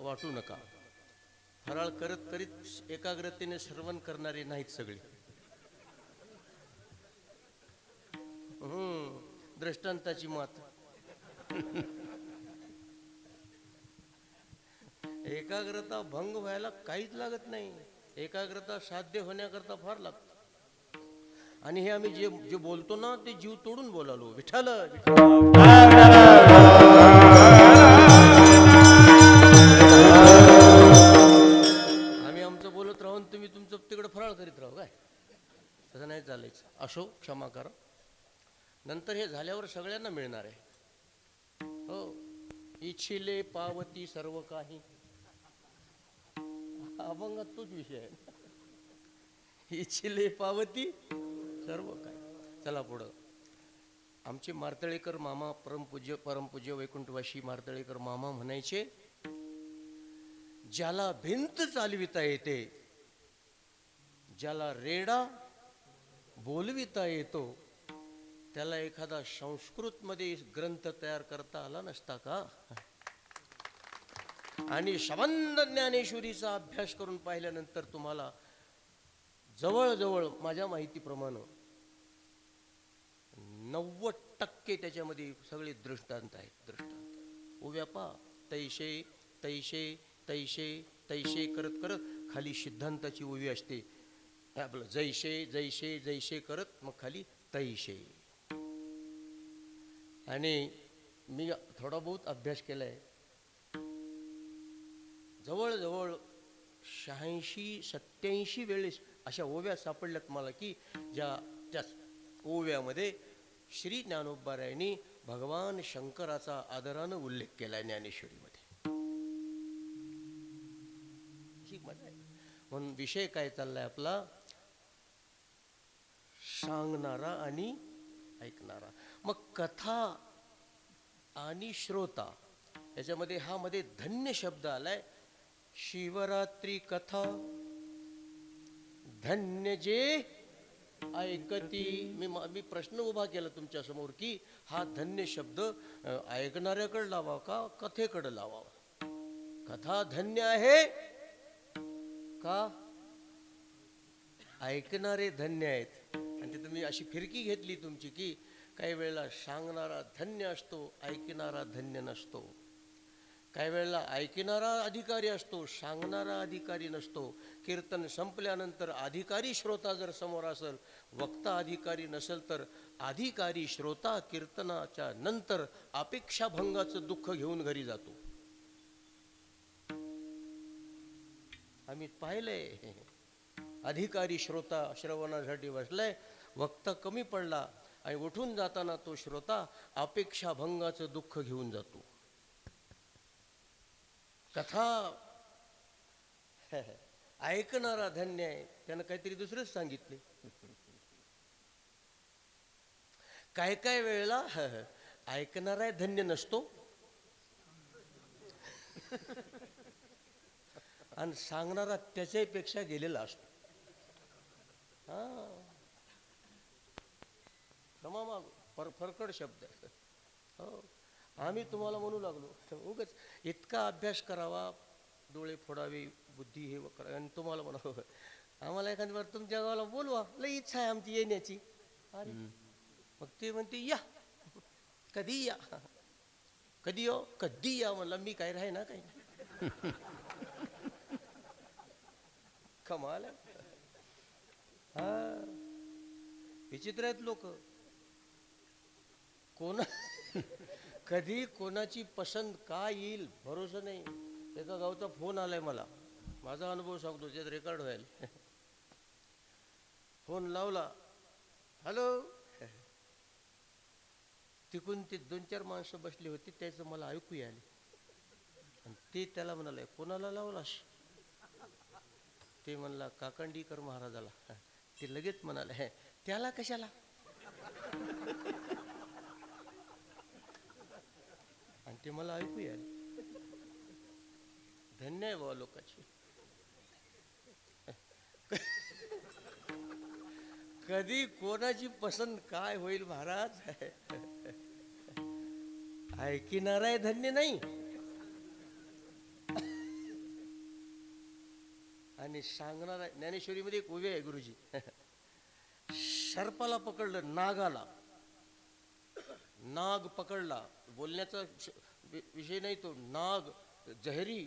वाटू नका. फराळ करत करीत एकाग्रतेने श्रवण करणारे नाहीत सगळे. दृष्टांताची मात. एकाग्रता भंग व्हायला काहीच लागत नाही, एकाग्रता साध्य होण्याकरता फार लागतं. आणि हे आम्ही जे जे बोलतो ना ते जीव तोडून बोलालो. विठ्ठल आम्ही आमचं बोलत राहून तुम्ही तुमचं तिकडे फराळ करीत राहू काय? तसं नाही चालायचं. असो, क्षमा करा. नंतर हे झाल्यावर सगळ्यांना मिळणार आहे. हो, इच्छिले पावती सर्व काही. अभंगात तोच विषय आहे. इच्छिले पावती सर्व काही. चला पुढं. आमचे मार्तळेकर मामा, परमपूज्य वैकुंठवासी मार्तळेकर मामा म्हणायचे, ज्याला भिंत चालविता येते, ज्याला रेडा बोलविता येतो, त्याला एखादा संस्कृत मध्ये ग्रंथ तयार करता आला नसता का? आणि संबंध ज्ञानेश्वरीचा अभ्यास करून पाहिल्यानंतर तुम्हाला जवळजवळ माझ्या माहितीप्रमाणे 90% त्याच्यामध्ये सगळे दृष्टांत आहेत. दृष्टांत उभ्या पा तैशे तैशे तैशे तैशे करत करत खाली सिद्धांताची ओवी असते. आपलं जैशे जैशे जैशे करत मग खाली तैशे. आणि मी थोडा बहुत अभ्यास केला आहे. जवळजवळ 86-87 वेळेस अशा ओव्या सापडल्यात मला की त्या ओव्यामध्ये श्री ज्ञानोबारायांनी भगवान शंकराचा आदरानं उल्लेख केला आहे ज्ञानेश्वरीमध्ये. ही मजा आहे. म्हणून विषय काय चाललाय आपला, सांगणारा आणि ऐकणारा. मग कथा आणि श्रोता याच्यामध्ये हा मध्ये धन्य शब्द आलाय. शिवरात्री कथा धन्य जे ऐकती. मी प्रश्न उभा केला तुमच्या समोर की हा धन्य शब्द ऐकणाऱ्याकडे लावा का कथेकडे लावावा. कथा धन्य आहे का ऐकणारे धन्य आहेत. आणि ते तुम्ही अशी फिरकी घेतली तुमची की काही वेळेला सांगणारा धन्य असतो, ऐकणारा धन्य नसतो. काही वेळेला ऐकणारा अधिकारी असतो, सांगणारा अधिकारी नसतो. कीर्तन संपल्यानंतर अधिकारी श्रोता जर समोर असेल, वक्ता अधिकारी नसेल, तर अधिकारी श्रोता कीर्तनाच्या नंतर अपेक्षाभंगाचं दुःख घेऊन घरी जातो. आम्ही पाहिलंय. अधिकारी श्रोता श्रवणासाठी बसलाय, वक्ता कमी पडला आणि उठून जाताना तो श्रोता अपेक्षाभंगाचं दुःख घेऊन जातो. कथा ऐकणारा धन्य आहे. त्यानं काहीतरी दुसरंच सांगितले. काय काय वेळेला ऐकणारा धन्य नसतो आणि सांगणारा त्याच्यापेक्षा गेलेला असतो. फरकड शब्द आहे. हो, आम्ही तुम्हाला म्हणू लागलो उगाच इतका अभ्यास करावा, डोळे फोडावे, बुद्धी हे करा, आणि तुम्हाला म्हणावं आम्हाला एखादी बार तुमच्या गावाला बोलवा, लई इच्छा आहे आमची येण्याची. अरे मग ते म्हणते या, कधी या, कधी यो, कधी या. म्हणलं मी काय राही ना काही. कमाल आहे. हा, विचित्र आहेत लोक. कधी कोणाची पसंत काय येईल भरोसा नाही. एका गावचा फोन आलाय मला, माझा अनुभव सांगतो, त्यात रेकॉर्ड व्हायला. फोन लावला, हॅलो. तिकून ते 2-4 माणसं बसली होती, त्याचं मला ऐकू आले. आणि ते त्याला म्हणाले, कोणाला लावलास? ते म्हणला काकंडीकर महाराजाला. ते लगेच म्हणाले, त्याला कशाला? आणि ते मला ऐकू आले. धन्य आहे बाबा लोकांची. कधी कोणाची पसंत काय होईल महाराज, ऐकणारा आहे धन्य नाही आणि सांगणारा. ज्ञानेश्वरीमध्ये एक ओवी आहे गुरुजी. सर्पाला पकडलं, नागाला, नाग पकडला, बोलण्याचा विषय नाही तो. नाग जहरी,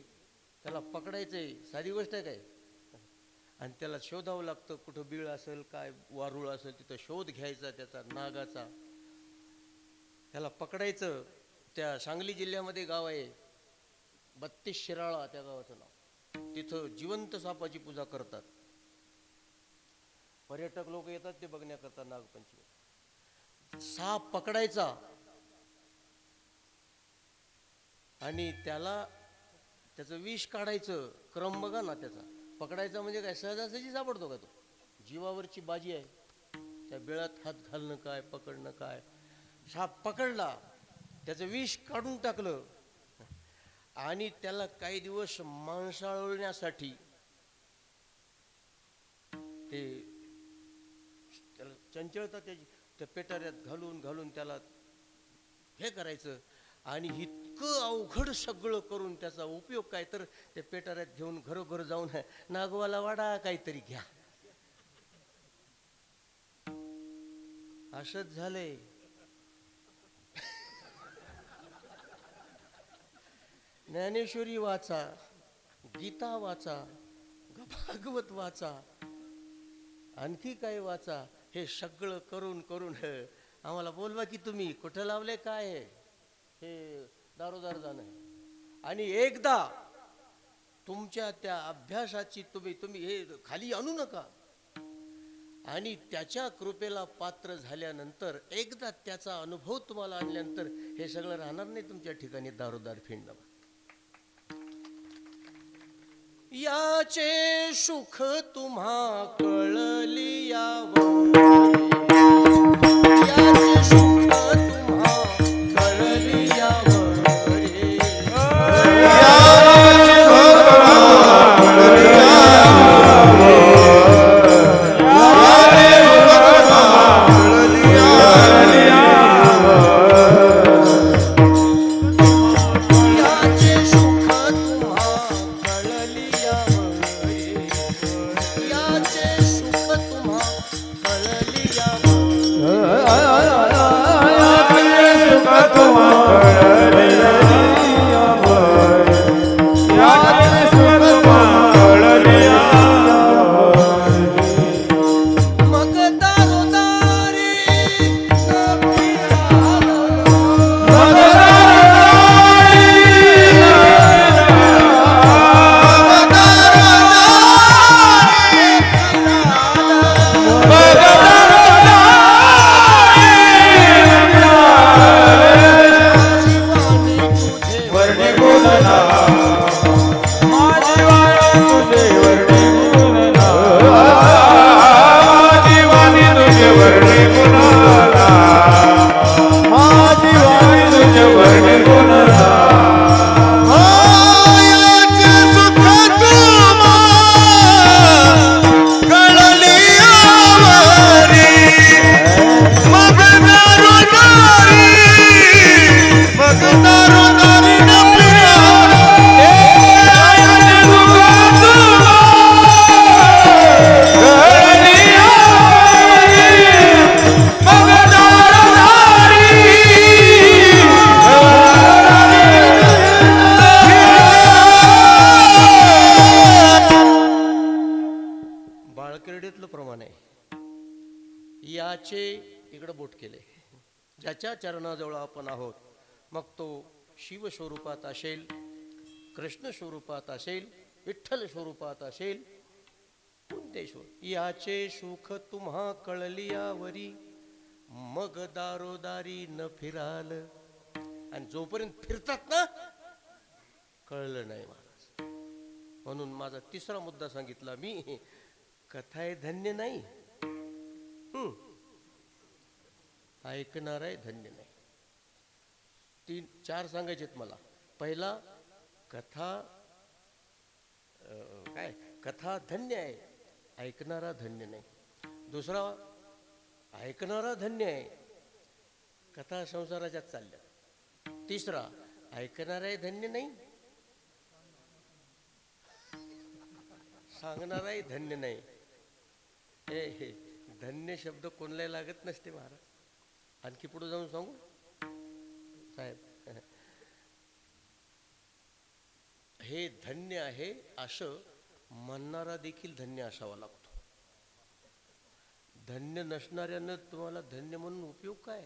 त्याला पकडायचंय, साधी गोष्ट आहे काय. आणि त्याला शोधावं लागतं, कुठं बीळ असेल, काय वारुळ असेल, तिथं शोध घ्यायचा त्याचा नागाचा, त्याला पकडायचं. त्या सांगली जिल्ह्यामध्ये गाव आहे 32 शिराळा त्या गावाचं नाव. तिथं जिवंत सापाची पूजा करतात. पर्यटक लोक येतात ते बघण्याकरता नागपंचमी. साप पकडायचा आणि त्याचं विष काढायचं. क्रम बघा ना त्याचा. पकडायचा म्हणजे काय सहजासहजी सापडतो का तो? जीवावरची बाजी आहे. त्या बिळात हात घालणं काय, पकडणं काय. साप पकडला, त्याचं विष काढून टाकलं आणि त्याला काही दिवस मांसाळण्यासाठी ते त्याला चंचलता त्या पेटाऱ्यात घालून घालून त्याला हे करायचं. आणि इतकं अवघड सगळं करून त्याचा उपयोग काय, तर त्या पेटाऱ्यात घेऊन घरोघर जाऊन नागवाला वाडा काहीतरी घ्या. असंच झालंय. ज्ञानेश्वरी वाचा, गीता वाचा, भागवत वाचा, आणखी काय वाचा. हे सगळं करून करून आम्हाला बोलवा की तुम्ही कुठं लावले काय हे दारोदार जाणं. आणि एकदा तुमच्या त्या अभ्यासाची तुम्ही तुम्ही हे खाली आणू नका. आणि त्याच्या कृपेला पात्र झाल्यानंतर एकदा त्याचा अनुभव तुम्हाला आणल्यानंतर हे सगळं राहणार नाही तुमच्या ठिकाणी दारोदार फिरणं. याचे सुख तुम्हा कळली यावं, याचे सुख तुम्हा कळली यावं रे. याचे इकडं बोट केले. ज्याच्या चरणाजवळ आपण आहोत, मग तो शिव स्वरूपात असेल, कृष्ण स्वरूपात असेल, विठ्ठल स्वरूपात असेल, कुंतेश्वर. याचे सुख तुम्हा कळली यावरी, मग दारोदारी न फिराल. आणि जोपर्यंत फिरतात ना कळलं नाही महाराज. म्हणून माझा तिसरा मुद्दा सांगितला मी, कथा आहे धन्य नाही, ऐकणार आहे धन्य नाही. 3-4 सांगायचेत मला. पहिला, कथा काय कथा धन्य आहे, ऐकणारा धन्य नाही. दुसरा, ऐकणारा धन्य आहे, कथा संसाराच्यात चालल्या. तिसरा, ऐकणारा धन्य नाही, सांगणाराही धन्य नाही. हे धन्य शब्द कोणाला लागत नसते महाराज. आणखी पुढे जाऊन सांगू साहेब, हे धन्य आहे असं म्हणणारा देखील धन्य असावा लागतो. धन्य नसणाऱ्यानं तुम्हाला धन्य म्हणून उपयोग काय.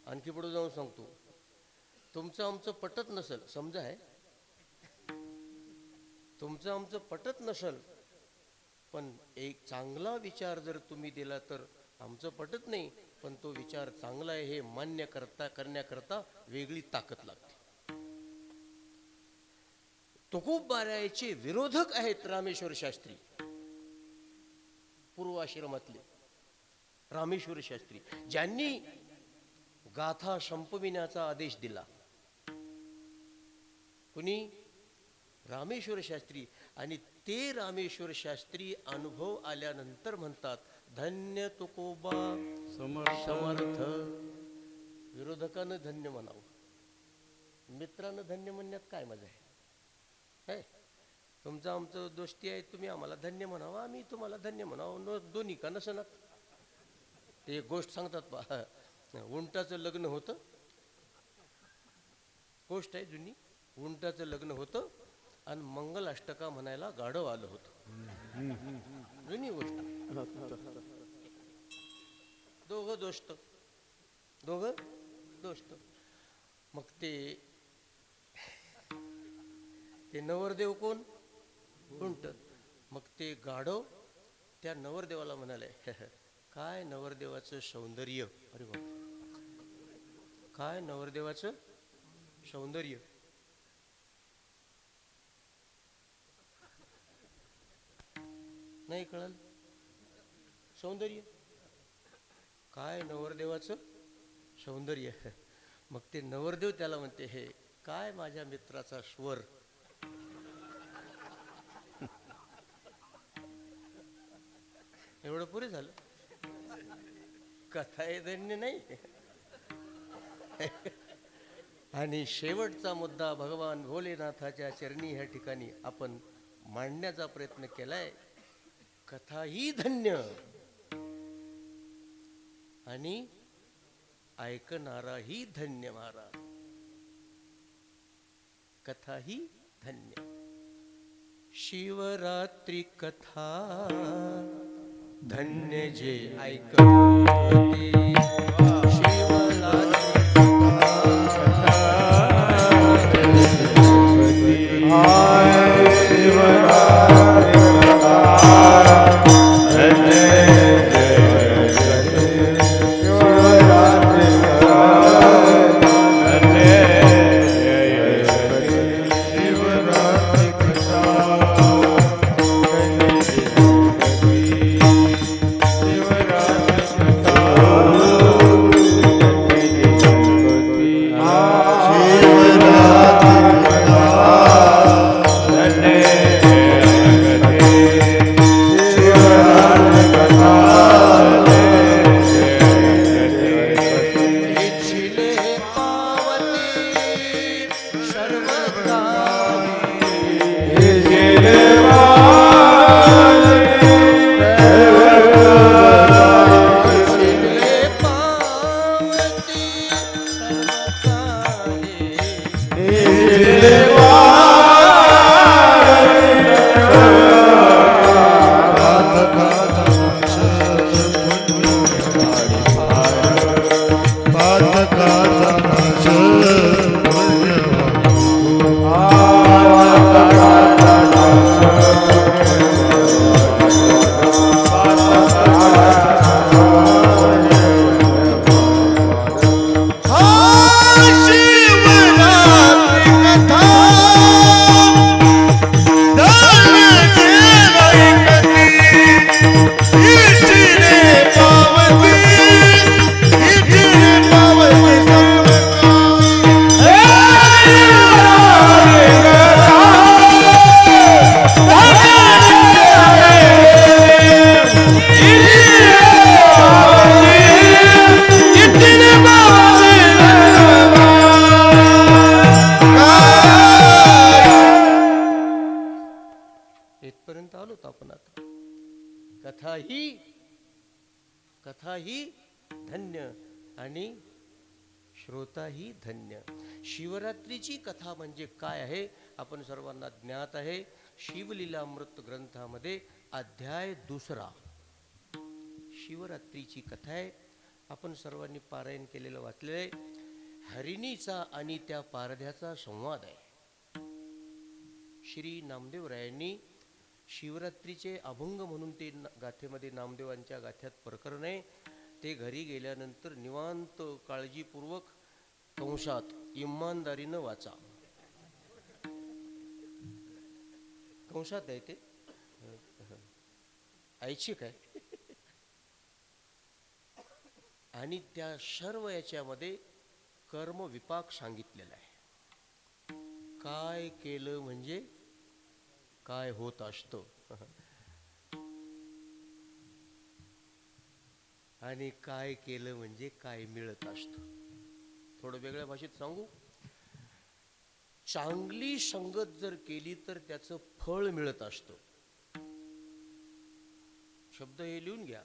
आणखी पुढे जाऊन सांगतो. तुमचं आमचं पटत नसल, समजा आहे, तुमचं आमचं पटत नसल, पण एक चांगला विचार जर तुम्ही दिला तर आमचं पटत नाही, पण तो विचार चांगला आहे हे मान्य करण्याकरता वेगळी ताकद लागते. तुकोबारायचे विरोधक आहेत रामेश्वर शास्त्री, पूर्वाश्रमातले रामेश्वर शास्त्री, ज्यांनी गाथा संपविण्याचा आदेश दिला. कुणी? रामेश्वर शास्त्री. आणि ते रामेश्वर शास्त्री अनुभव आल्यानंतर म्हणतात, धन्य तुकोबा समर्थ. विरोधकानं धन्य म्हणावं, मित्रानं धन्य म्हणण्यात काय मजा आहे. तुमचं आमचं दोस्ती आहे, तुम्ही आम्हाला धन्य म्हणावं, आम्ही तुम्हाला धन्य म्हणावं, दोन्ही का नसणार. ते एक गोष्ट सांगतात पहा, उंटाचं लग्न होतं गोष्ट आहे जुनी. उंटाचं लग्न होतं आणि मंगल अष्टका म्हणायला गाढव आलं होतं. जुनी गोष्ट. दोघं दोस्त. मग ते नवरदेव कोण? उंट. मग ते गाढव त्या नवरदेवाला म्हणाले, काय नवरदेवाचं सौंदर्य. अरे बाप, काय नवरदेवाचं सौंदर्य. नाही कळलं? सौंदर्य काय नवरदेवाचं सौंदर्य. मग ते नवरदेव त्याला म्हणते, हे काय माझ्या मित्राचा स्वर. एवढं पुरे झालं. कथा हे धन्य नाही. आणि शेवटचा मुद्दा भगवान भोलेनाथाच्या चरणी ह्या ठिकाणी आपण मांडण्याचा प्रयत्न केलाय. कथा ही धन्य आणि ऐकणाराही धन्य. महाराज, कथा ही धन्य. शिवरात्री कथा धन्य जे ऐकते. शिवरात्री इथपर्यंत आलोत आपण आता. कथा ही धन्य आणि श्रोताही धन्य. शिवरात्रीची कथा म्हणजे काय आहे आपण सर्वांना ज्ञात आहे. शिवलीलामृत ग्रंथामध्ये अध्याय 2 शिवरात्रीची कथा आहे. आपण सर्वांनी पारायण केलेलं वाचलेलं आहे. हरिणीचा आणि त्या पारध्याचा संवाद आहे. श्री नामदेवरायांनी शिवरात्रीचे अभंग म्हणून ते गाथेमध्ये नामदेवांच्या गाथ्यात प्रकरण आहे. ते घरी गेल्यानंतर निवांत काळजीपूर्वक कंसात इमानदारीनं वाचा. कंसात आहे ते, ऐच्छिक आहे. आणि त्या सर्व याच्यामध्ये कर्मविपाक सांगितलेला आहे. काय केलं म्हणजे काय होत असतं आणि काय केलं म्हणजे काय मिळत असतं. थोडं वेगळ्या भाषेत सांगू. चांगली संगत जर केली तर त्याचं फळ मिळत असतं. शब्द हे लिहून घ्या.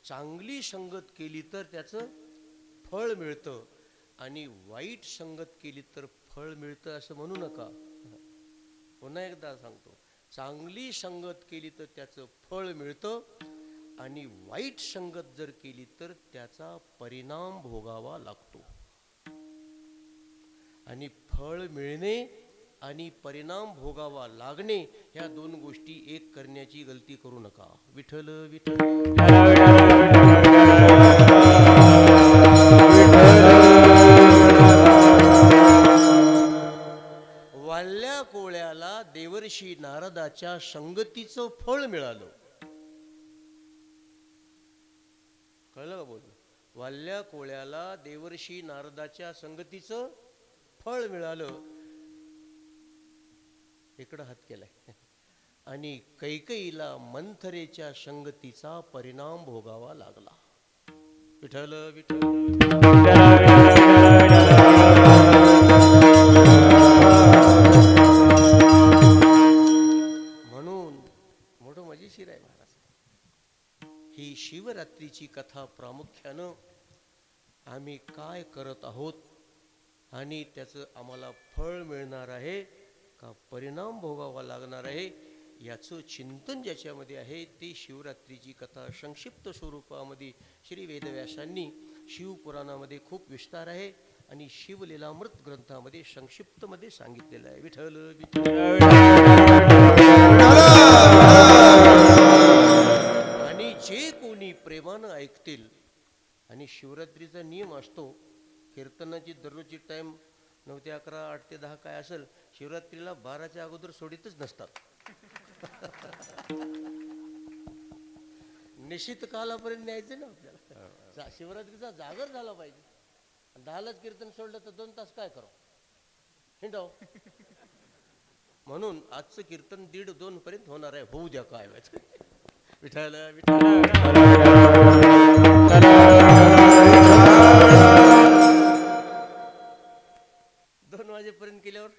चांगली संगत केली तर त्याचं फळ मिळतं आणि वाईट संगत केली तर फळ मिळतं असं म्हणू नका. पुन्हा एकदा सांगतो, चांगली संगत केली तर त्याचं फळ मिळतं आणि वाईट संगत जर केली तर त्याचा परिणाम भोगावा लागतो. आणि फळ मिळणे आणि परिणाम भोगावा लागणे ह्या दोन गोष्टी एक करण्याची गलती करू नका. विठ्ठल विठ्ठल. वाल्या कोळ्याला देवर्षी नारदाच्या संगतीचं फळ मिळालं. कळलं का बोल? वाल्या कोळ्याला देवर्षी नारदाच्या संगतीचं फळ मिळालं. इकडं हात केलाय. आणि कैकेयीला मंथरेच्या संगतीचा परिणाम भोगावा लागला. विठ्ठल विठ्ठल. म्हणून मोठं मजेशीर आहे महाराज. ही शिवरात्रीची कथा प्रामुख्यानं आम्ही काय करत आहोत आणि त्याचं आम्हाला फळ मिळणार आहे का परिणाम भोगावा लागणार आहे याचं चिंतन ज्याच्यामध्ये आहे ते शिवरात्रीची कथा संक्षिप्त स्वरूपामध्ये श्री वेदव्यासांनी शिवपुराणामध्ये खूप विस्तार आहे आणि शिवलीलामृत ग्रंथामध्ये संक्षिप्तमध्ये सांगितलेलं आहे. विठ्ठल विठ्ठल. आणि जे कोणी प्रेमानं ऐकतील, आणि शिवरात्रीचा नियम असतो, कीर्तनाची दररोजची टाइम 9 ते 11, 8 ते 10 काय असेल, शिवरात्रीला 12च्या अगोदर सोडितच नसतात. निश्चित कालापर्यंत न्यायचं ना आपल्याला. शिवरात्रीचा जागर झाला पाहिजे. 10लाच कीर्तन सोडलं तर 2 तास काय करावं, हिंडाव. म्हणून आजचं कीर्तन 1:30-2 पर्यंत होणार आहे. होऊ द्या काय व्हायचं. विठ्ठल विठ्ठल. 2 वाजेपर्यंत केल्यावर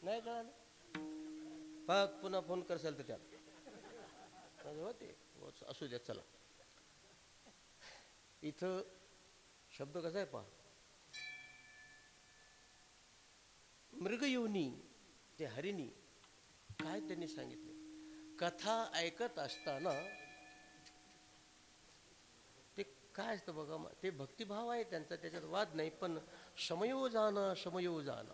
नाही कळालं. पाक पुन्हा फोन करसाल तर त्याला होते. असू द्या. चला, इथं शब्द कसा आहे पहा. मृगयोनी ते हरिणी काय त्यांनी सांगितले. कथा ऐकत असताना ते काय असतं बघा, ते भक्तिभाव आहे त्यांचा, त्याच्यात वाद नाही, पण समयोजाना समयोजाना,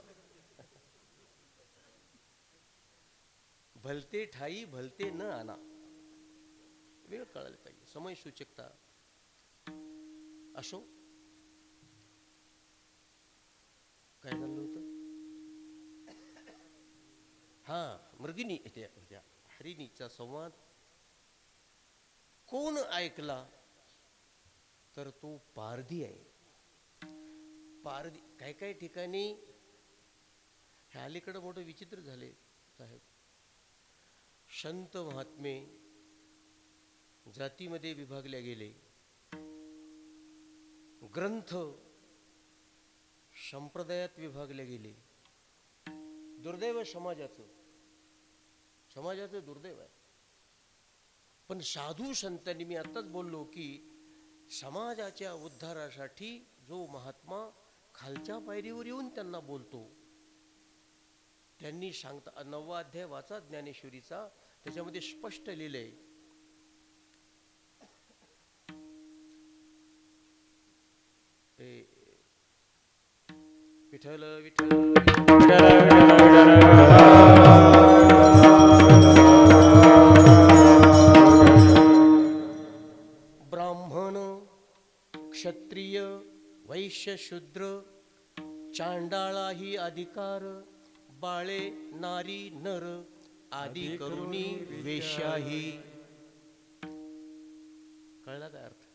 भलते ठाई भलते न आना, वेळ कळायला पाहिजे, समय सूचकता. असो, काय झालं होतं. हा, मृगिनी हरिणीचा संवाद कोण ऐकला तर तो पारधी आहे. पारधी काही काही ठिकाणी ह्या अलीकडं मोठं विचित्र झाले साहेब. संत महात्मे जातीमध्ये विभागले गेले, ग्रंथ संप्रदायात विभागले गेले. दुर्दैव समाजाचं दुर्दैव आहे. पण साधू संतांनी, मी आताच बोललो की समाजाच्या उद्धारासाठी जो महात्मा खालच्या पायरीवर येऊन त्यांना बोलतो, त्यांनी सांगता 9वा अध्याय वाचा ज्ञानेश्वरीचा, त्याच्यामध्ये स्पष्ट लिहिलंय. विठ्ठल विठ्ठल. ब्राह्मण क्षत्रिय वैश्य शूद्र चांडाळाही अधिकार, बाळे नारी नर आदी करुणी वेश्याही. कळला काय अर्थ?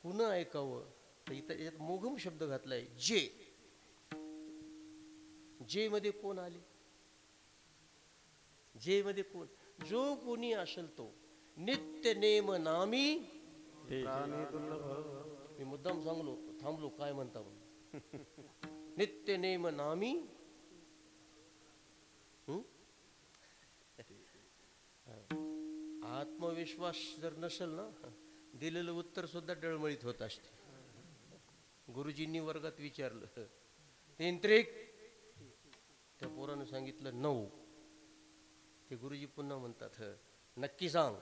कुणं ऐकावं तर इथं याच्यात मोघम शब्द घातलाय. जे मध्ये कोण आले? जे मध्ये कोण? जो कोणी असेल तो. नित्य नेम नामी. मी मुद्दाम थांबलो काय म्हणता म्हणून. नित्य नेम नामी. आत्मविश्वास जर नसेल ना दिलेलं उत्तर सुद्धा डळमळीत होत असते. गुरुजींनी वर्गात विचारलं, तेंत्रिक, त्या पोरानं सांगितलं 9. ते गुरुजी पुन्हा म्हणतात, नक्की सांग.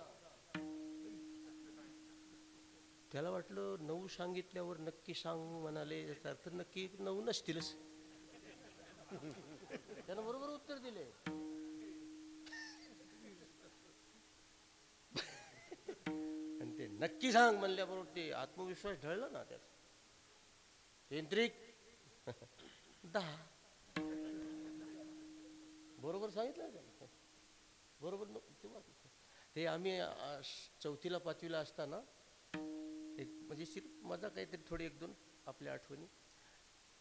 त्याला वाटलं 9 सांगितल्यावर नक्की सांग म्हणाले, याचा अर्थ नक्की 9 नसतीलच. त्यानं बरोबर उत्तर दिले. आणि ते नक्की सांग म्हणल्याबरोबर ते आत्मविश्वास ढळला ना त्याचा. केंद्रिक 10 बरोबर सांगितलं त्याला. बरोबर ते आम्ही 4थीला 5वीला असताना एक म्हणजे मजा काहीतरी थोडी 1-2 आपल्या आठवणी.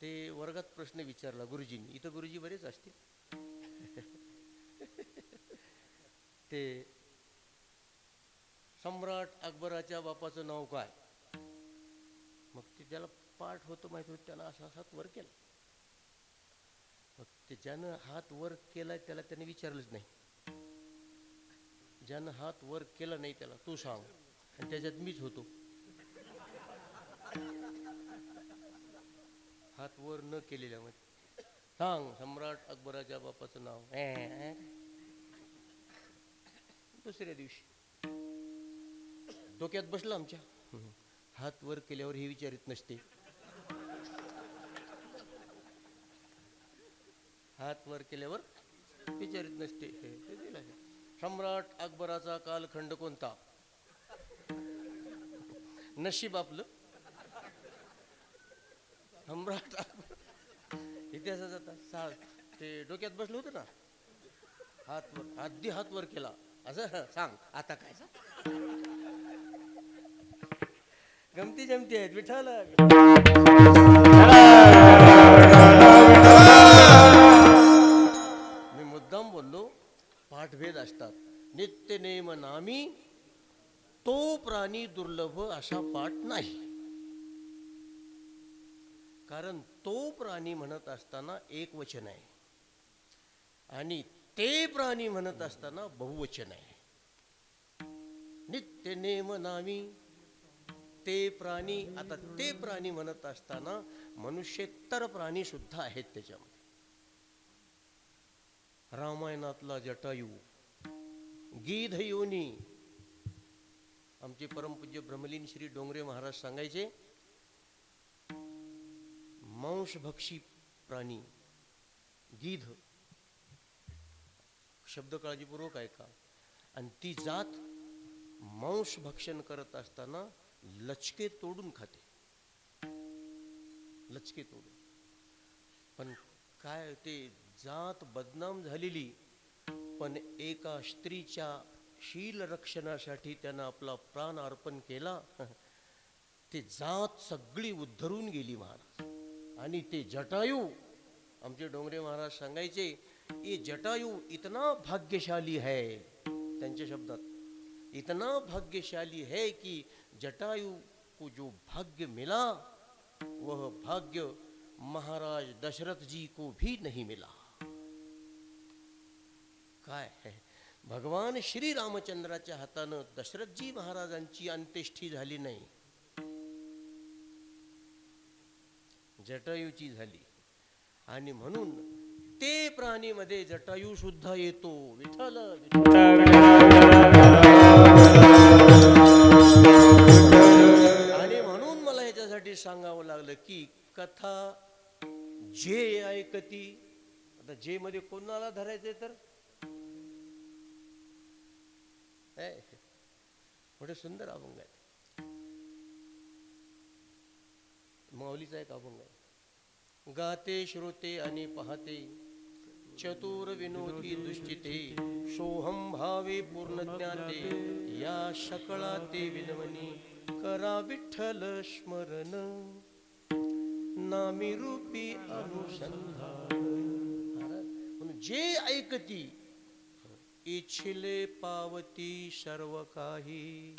ते वर्गात प्रश्न विचारला गुरुजींनी. इथं गुरुजी बरेच असतील. ते सम्राट अकबराच्या बापाचं नाव काय? मग ते त्याला पाठ होतं माहिती होतं. त्यानं असा हात वर केला. मग ते ज्यानं हात वर केलाय त्याला त्याने विचारलंच नाही. ज्यानं हात वर केला नाही त्याला तू सांग. आणि त्याच्यात मीच होतो. हात वर न केलेल्यामध्ये सांग सम्राट अकबराच्या बापाचं नाव. दुसऱ्या दिवशी डोक्यात बसलं आमच्या, हात वर केल्यावर हे विचारित नसते. हात वर केल्यावर विचारित नसते. सम्राट अकबराचा कालखंड कोणता? नशीब आपलं सम्राट अकबर इतिहासाचा आता ते डोक्यात बसलं होतं ना. हात वर आधी हात वर केला असं सांग आता काय सांग. गमती जमती आहेत विठ्ठल. मी मुद्दाम बोललो पाठभेद असतात. नित्य नेम नामी तो प्राणी दुर्लभ असा पाठ नाही. कारण तो प्राणी म्हणत असताना एक वचन आहे आणि ते प्राणी म्हणत असताना बहुवचन आहे. नित्य नेम नामी ते प्राणी. आता ते प्राणी म्हणत असताना मनुष्येतर प्राणी सुद्धा आहेत त्याच्यामध्ये. रामायणातला जटायू, गीध योनी. आमचे परमपूज्य ब्रह्मलीन श्री डोंगरे महाराज सांगायचे, मांसभक्षी प्राणी गीध. शब्द काळजीपूर्वक ऐका. आणि ती जात मांस भक्षण करत असताना लचके तोडून खाते. लचके तोडून. पण काय ते जात बदनाम झालेली. पण एका स्त्रीच्या शील रक्षणासाठी त्यानं आपला प्राण अर्पण केला. ते जात सगळी उद्धरून गेली महाराज. आणि ते जटायू, आमचे डोंगरे महाराज सांगायचे, ये जटायू इतना भाग्यशाली है. त्यांच्या शब्दात, इतना भाग्यशाली है कि जटायू को जो भाग्य मिला वह भाग्य महाराज दशरथ जी को भी नहीं मिला. काय है, भगवान श्री रामचंद्राच्या हातानं दशरथजी महाराजांची अंत्येष्ठी झाली नाही, जटायूची झाली. आणि म्हणून ते प्राणीमध्ये जटायू सुद्धा येतो. विठ्ठल आणि म्हणून मला ह्याच्यासाठी सांगावं लागलं की कथा जे ऐकती. आता जे मध्ये कोणाला धरायचंय तर मोठे सुंदर अभंग आहे. माऊलीचा एक अभंग आहे. गाते श्रोते आणि पाहते चतुर विनोदी दुश्चिते सोहम भावे पूर्ण ज्ञाते या शकळा ते विनवनी करा विठ्ठल स्मरण नामी रूपी अनुसंधान. म्हणून जे ऐकती इच्छिले पावती सर्व काही.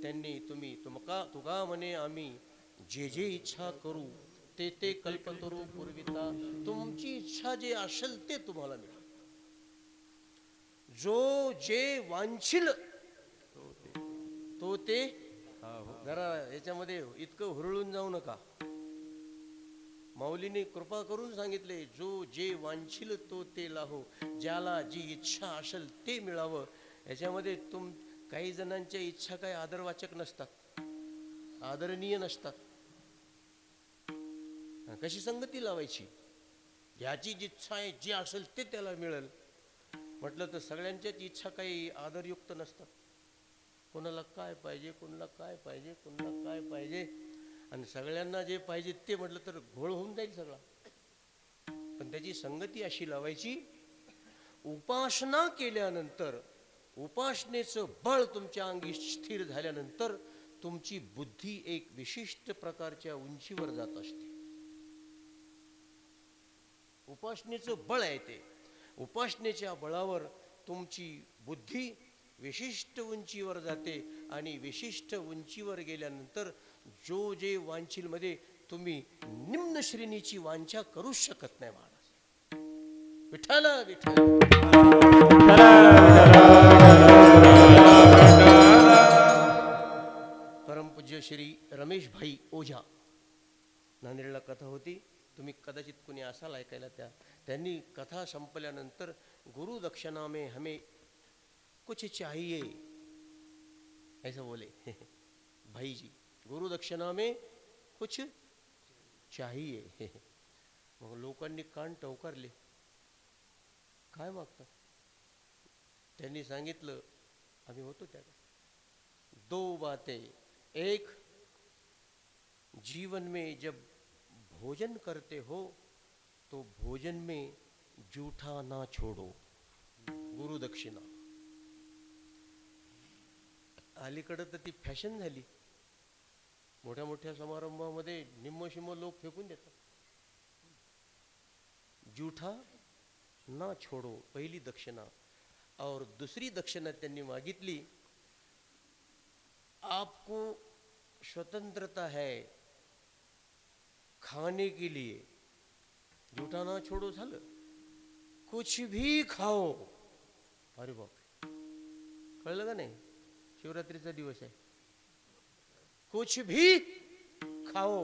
त्यांनी तुम्ही तुका म्हणे आम्ही जे जे इच्छा करू ते ते कल्पतरू पूर्विता. तुमची इच्छा जे असेल ते तुम्हाला मिळेल. जो जे वांछिल तो ते जरा याच्यामध्ये इतकं हुरळून जाऊ नका. माऊलीने कृपा करून सांगितले, जो जे वांछील तो ते लाहो, ज्याला जी इच्छा असेल ते मिळावं. याच्यामध्ये काही जणांच्या इच्छा काही आदरवाचक नसतात, आदरणीय नसतात. कशी संगती लावायची? ज्याची जी इच्छा आहे, जे असेल ते त्याला मिळेल म्हटलं तर सगळ्यांच्याच इच्छा काही आदरयुक्त नसतात. कोणाला काय पाहिजे, कोणाला काय पाहिजे, कोणाला काय पाहिजे, आणि सगळ्यांना जे पाहिजे ते म्हटलं तर घोळ होऊन जाईल सगळा. पण त्याची संगती अशी लावायची, उपासना केल्यानंतर, उपासनेचं बळ तुमच्या अंगी स्थिर झाल्यानंतर तुमची बुद्धी एक विशिष्ट प्रकारच्या उंचीवर जात असते. उपासनेचं बळ आहे ते. उपासनेच्या बळावर तुमची बुद्धी विशिष्ट उंचीवर जाते, आणि विशिष्ट उंचीवर गेल्यानंतर जो जे वांछील मध्ये तुम्ही निम्न श्रेणीची वांछा करू शकत नाही महाराज. विठ्ठल विठ्ठल. परमपूज्य श्री रमेश भाई ओझा, नांदेडला कथा होती, तुम्ही कदाचित कुणी असाल ऐकायला. त्यांनी कथा संपल्यानंतर, गुरु दक्षिणा में हमें कुछ चाहिए ऐसा बोले भाई जी, गुरु दक्षिणा में कुछ चाहिए. मग लोकांनी कान टवकारले, काय मागतात? त्यांनी सांगितलं, आम्ही होतो त्या, दो बातें. एक, जीवन में जब भोजन करते हो तो भोजन में जूठा ना छोड़ो, गुरु दक्षिणा. अलीकडे तर ती फॅशन झाली. मोठ्या मोठ्या समारंभामध्ये निम्म शिम्म लोक फेकून देतात. जूठा ना छोड़ो, पहिली दक्षिणा. और दूसरी दक्षिणा त्यांनी मागितली, आपको स्वतंत्रता है खाने के लिए, जूठा ना छोड़ो झालं, कुछ भी खाओ. अरे बाप, कळलं का नाही? शिवरात्रीचा दिवस आहे. कुछ भी खाओ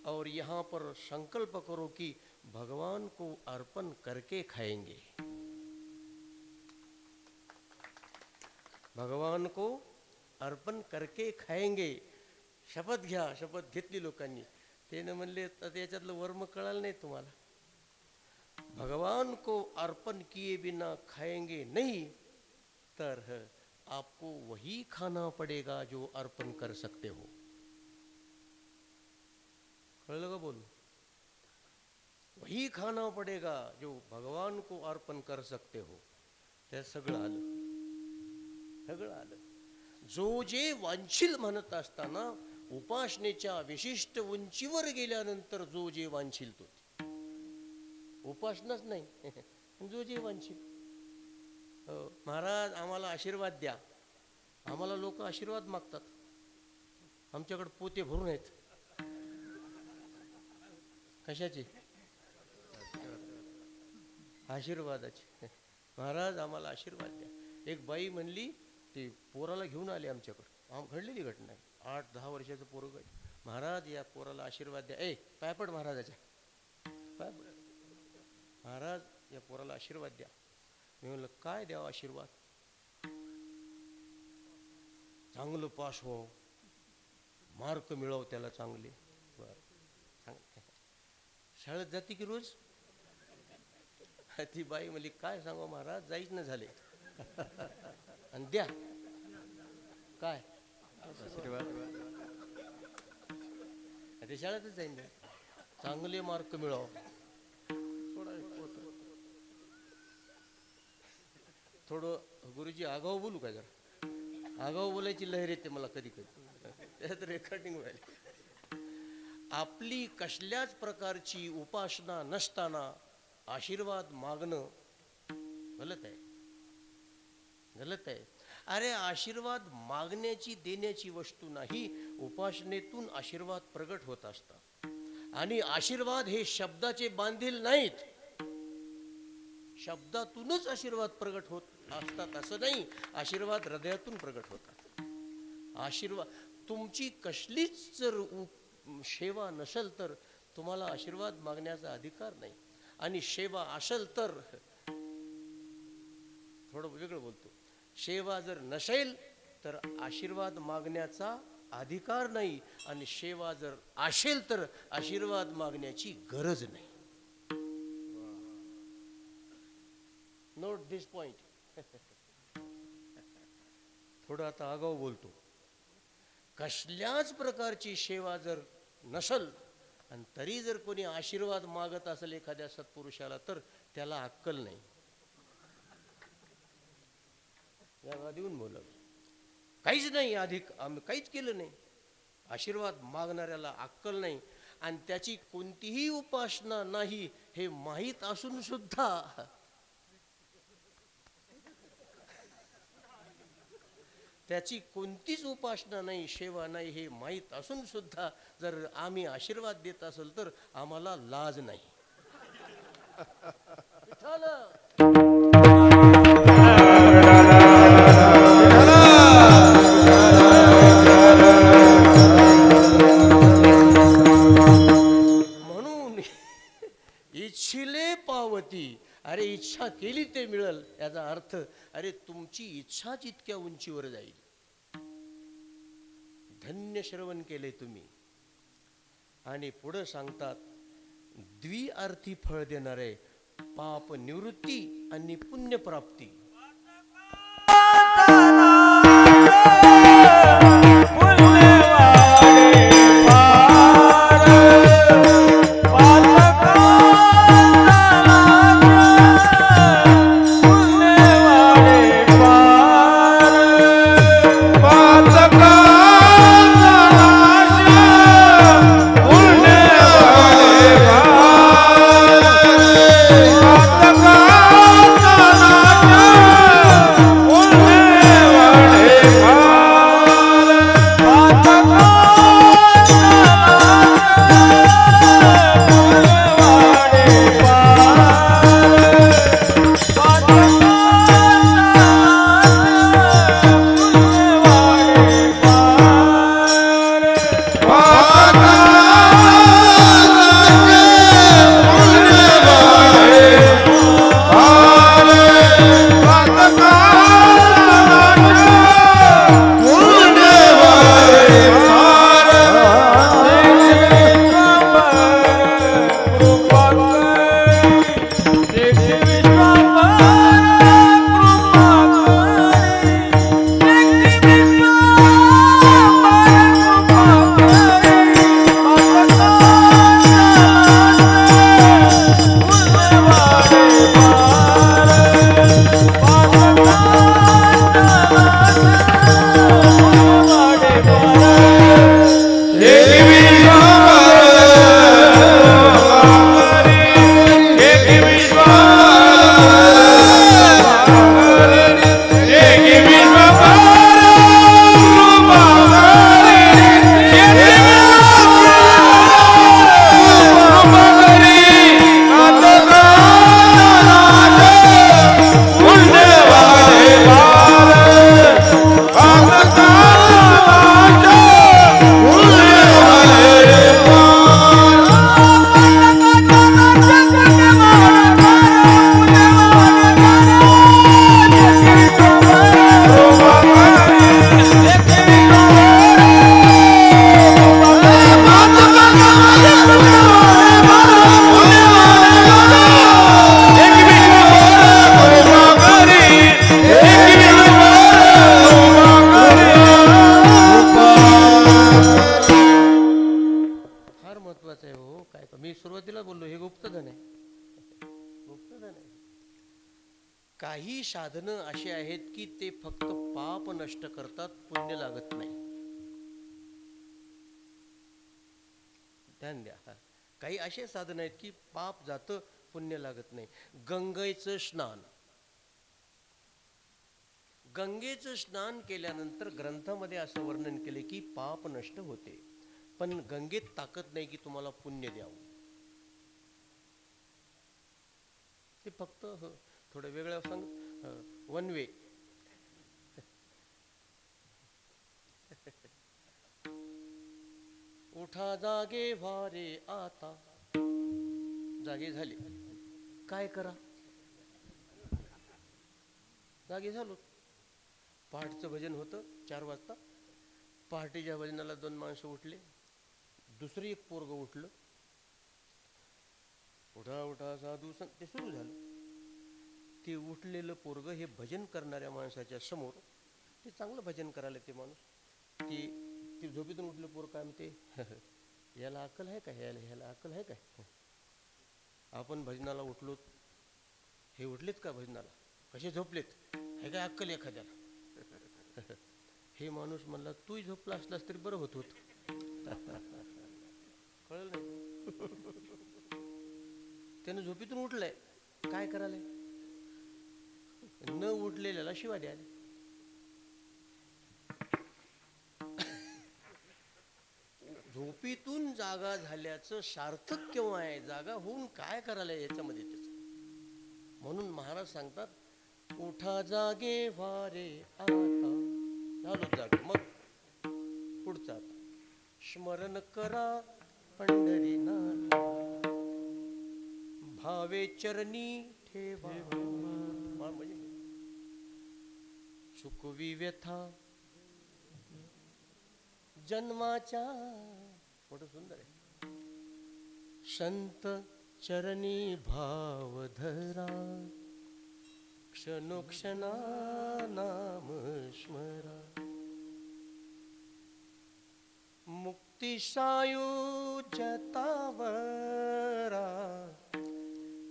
और यहाँ पर संकल्प करो कि भगवान को अर्पण करके खाएंगे. भगवान को अर्पण करके खाएंगे. शपथ घ्या. शपथ घेतली लोकांनी. त्याने म्हणले, आता याच्यातलं वर्म कळालं नाही तुम्हाला. भगवान को अर्पण किए बिना खाएंगे नहीं, तर आपको वही खाना पड़ेगा जो अर्पण कर सकते हो. कळलं का बोलू? वही खाना पड़ेगा जो भगवान को अर्पण कर सकते हो. त्या सगळं आलं, सगळं आलं. जो जे वांछील म्हणत असताना उपासनेच्या विशिष्ट उंचीवर गेल्यानंतर जो जे वांछील तो, उपासनाच नाही जो जे वांछील. महाराज आम्हाला आशीर्वाद द्या. आम्हाला लोक आशीर्वाद मागतात. आमच्याकडे पोते भरून आहेत. कशाचे? आशीर्वादाचे. महाराज आम्हाला आशीर्वाद द्या. एक बाई म्हणली, ती पोराला घेऊन आली आमच्याकडे. घडलेली घटना आहे. 8-10 वर्षाचं पोरग आहे. महाराज या पोराला आशीर्वाद द्या. पाय पड महाराजाच्या, पाय पड. महाराज या पोराला आशीर्वाद द्या. मी म्हणलं, काय द्यावा आशीर्वाद? चांगलं पास हो, मार्क मिळव त्याला चांगले. शाळेत जाते की रोज? ती बाई म्हणली, काय सांगू महाराज, जाईच न झाले. आणि द्या काय आशीर्वाद? ते शाळेतच जाईन, चांगले मार्क मिळव. थोडं गुरुजी आगाऊ बोलू का? जरा आगाऊ बोलायची लहर येते मला कधी कधी. त्यात रेकॉर्डिंग व्हायला. आपली कसल्याच प्रकारची उपासना नसताना आशीर्वाद मागणं गलत आहे, गलत आहे. अरे आशीर्वाद मागण्याची देण्याची वस्तू नाही. उपासनेतून आशीर्वाद प्रगट होत असतात. आणि आशीर्वाद हे शब्दाचे बांधील नाहीत. शब्दातूनच आशीर्वाद प्रगट होत असतात असं नाही. आशीर्वाद हृदयातून प्रगट होतात. आशीर्वाद तुमची कसलीच जर सेवा नसेल तर तुम्हाला आशीर्वाद मागण्याचा अधिकार नाही. आणि सेवा असेल तर, थोडं वेगळं बोलतो, सेवा जर नसेल तर आशीर्वाद मागण्याचा अधिकार नाही, आणि सेवा जर असेल तर आशीर्वाद मागण्याची गरज नाही. नोट दिस पॉइंट. थोडं आता आगाऊ बोलतो. कसल्याच प्रकारची सेवा जर नसल आणि तरी जर कोणी आशीर्वाद मागत असेल एखाद्या सत्पुरुषाला, तर त्याला अक्कल नाही. या देऊन बोलत काहीच नाही, अधिक आम्ही काहीच केलं नाही. आशीर्वाद मागणाऱ्याला अक्कल नाही, आणि त्याची कोणतीही उपासना नाही हे माहीत असून सुद्धा, त्याची कोणतीच उपासना नाही, सेवा नाही हे माहीत असून सुद्धा जर आम्ही आशीर्वाद देत असेल तर आम्हाला लाज नाही. म्हणून इच्छिले पावती. अरे इच्छा केली ते मिळेल याचा अर्थ, अरे तुमची इच्छाच इतक्या उंचीवर जाईल. धन्य श्रवण केले तुम्ही. आणि पुढे सांगतात, द्विअर्थी फळ देणारे पाप निवृत्ती आणि पुण्यप्राप्ती. मी सुरुवातीला बोललो हे गुप्तधन आहे. गुप्तधन आहे. काही साधनं अशी आहेत की ते फक्त पाप नष्ट करतात, पुण्य लागत नाही. ध्यान द्या. काही असे साधन आहेत की पाप जातं, पुण्य लागत नाही. गंगेचं स्नान. गंगेचं स्नान केल्यानंतर ग्रंथामध्ये असं वर्णन केले की पाप नष्ट होते, पण गंगेत ताकद नाही की तुम्हाला पुण्य द्यावं. ते फक्त थोडं वेगळं सांग, वन वे. उठा जागे वारे आता. जागे झाले, काय करा? जागे झालो. पहाटचं भजन होतं 4 वाजता. पहाटेच्या भजनाला 2 माणसं उठले. दुसरं एक पोरग उठलं. उठा उठा साधू संत, ते सुरू झालं. ते उठलेलं पोरग हे भजन करणाऱ्या माणसाच्या समोर, ते चांगलं भजन करायला ते माणूस, ते झोपेतून उठलं पोरग काय म्हणते, याला अक्कल आहे का? ह्याला अक्कल आहे काय? आपण भजनाला उठलो, हे उठलेत का भजनाला? कसे झोपलेत? हे काय अक्कल एखाद्याला? हे माणूस म्हणला, तूही झोपला असलास तरी बरं होत होत. कळलं नाही? त्यानं झोपेतून उठलंय, काय करायलाय? न उठलेल्याला शिवा द्यायला. झोपेतून जागा झाल्याचं सार्थक केव्हा आहे? जागा होऊन काय करायला याच्यामध्ये त्याच. म्हणून महाराज सांगतात, उठा जागे वारे आता. झालो जागे. मग पुढचा आता, स्मरण करा पंढरीनाथ, भावे चरणी ठेवा. म्हणजे चुकवी व्यथा जन्माच्या. मोठं सुंदर आहे. संत चरणी भाव धरा, क्षणोक्षणा नाम स्मरा. मुक्ती सायुज्यतावरा,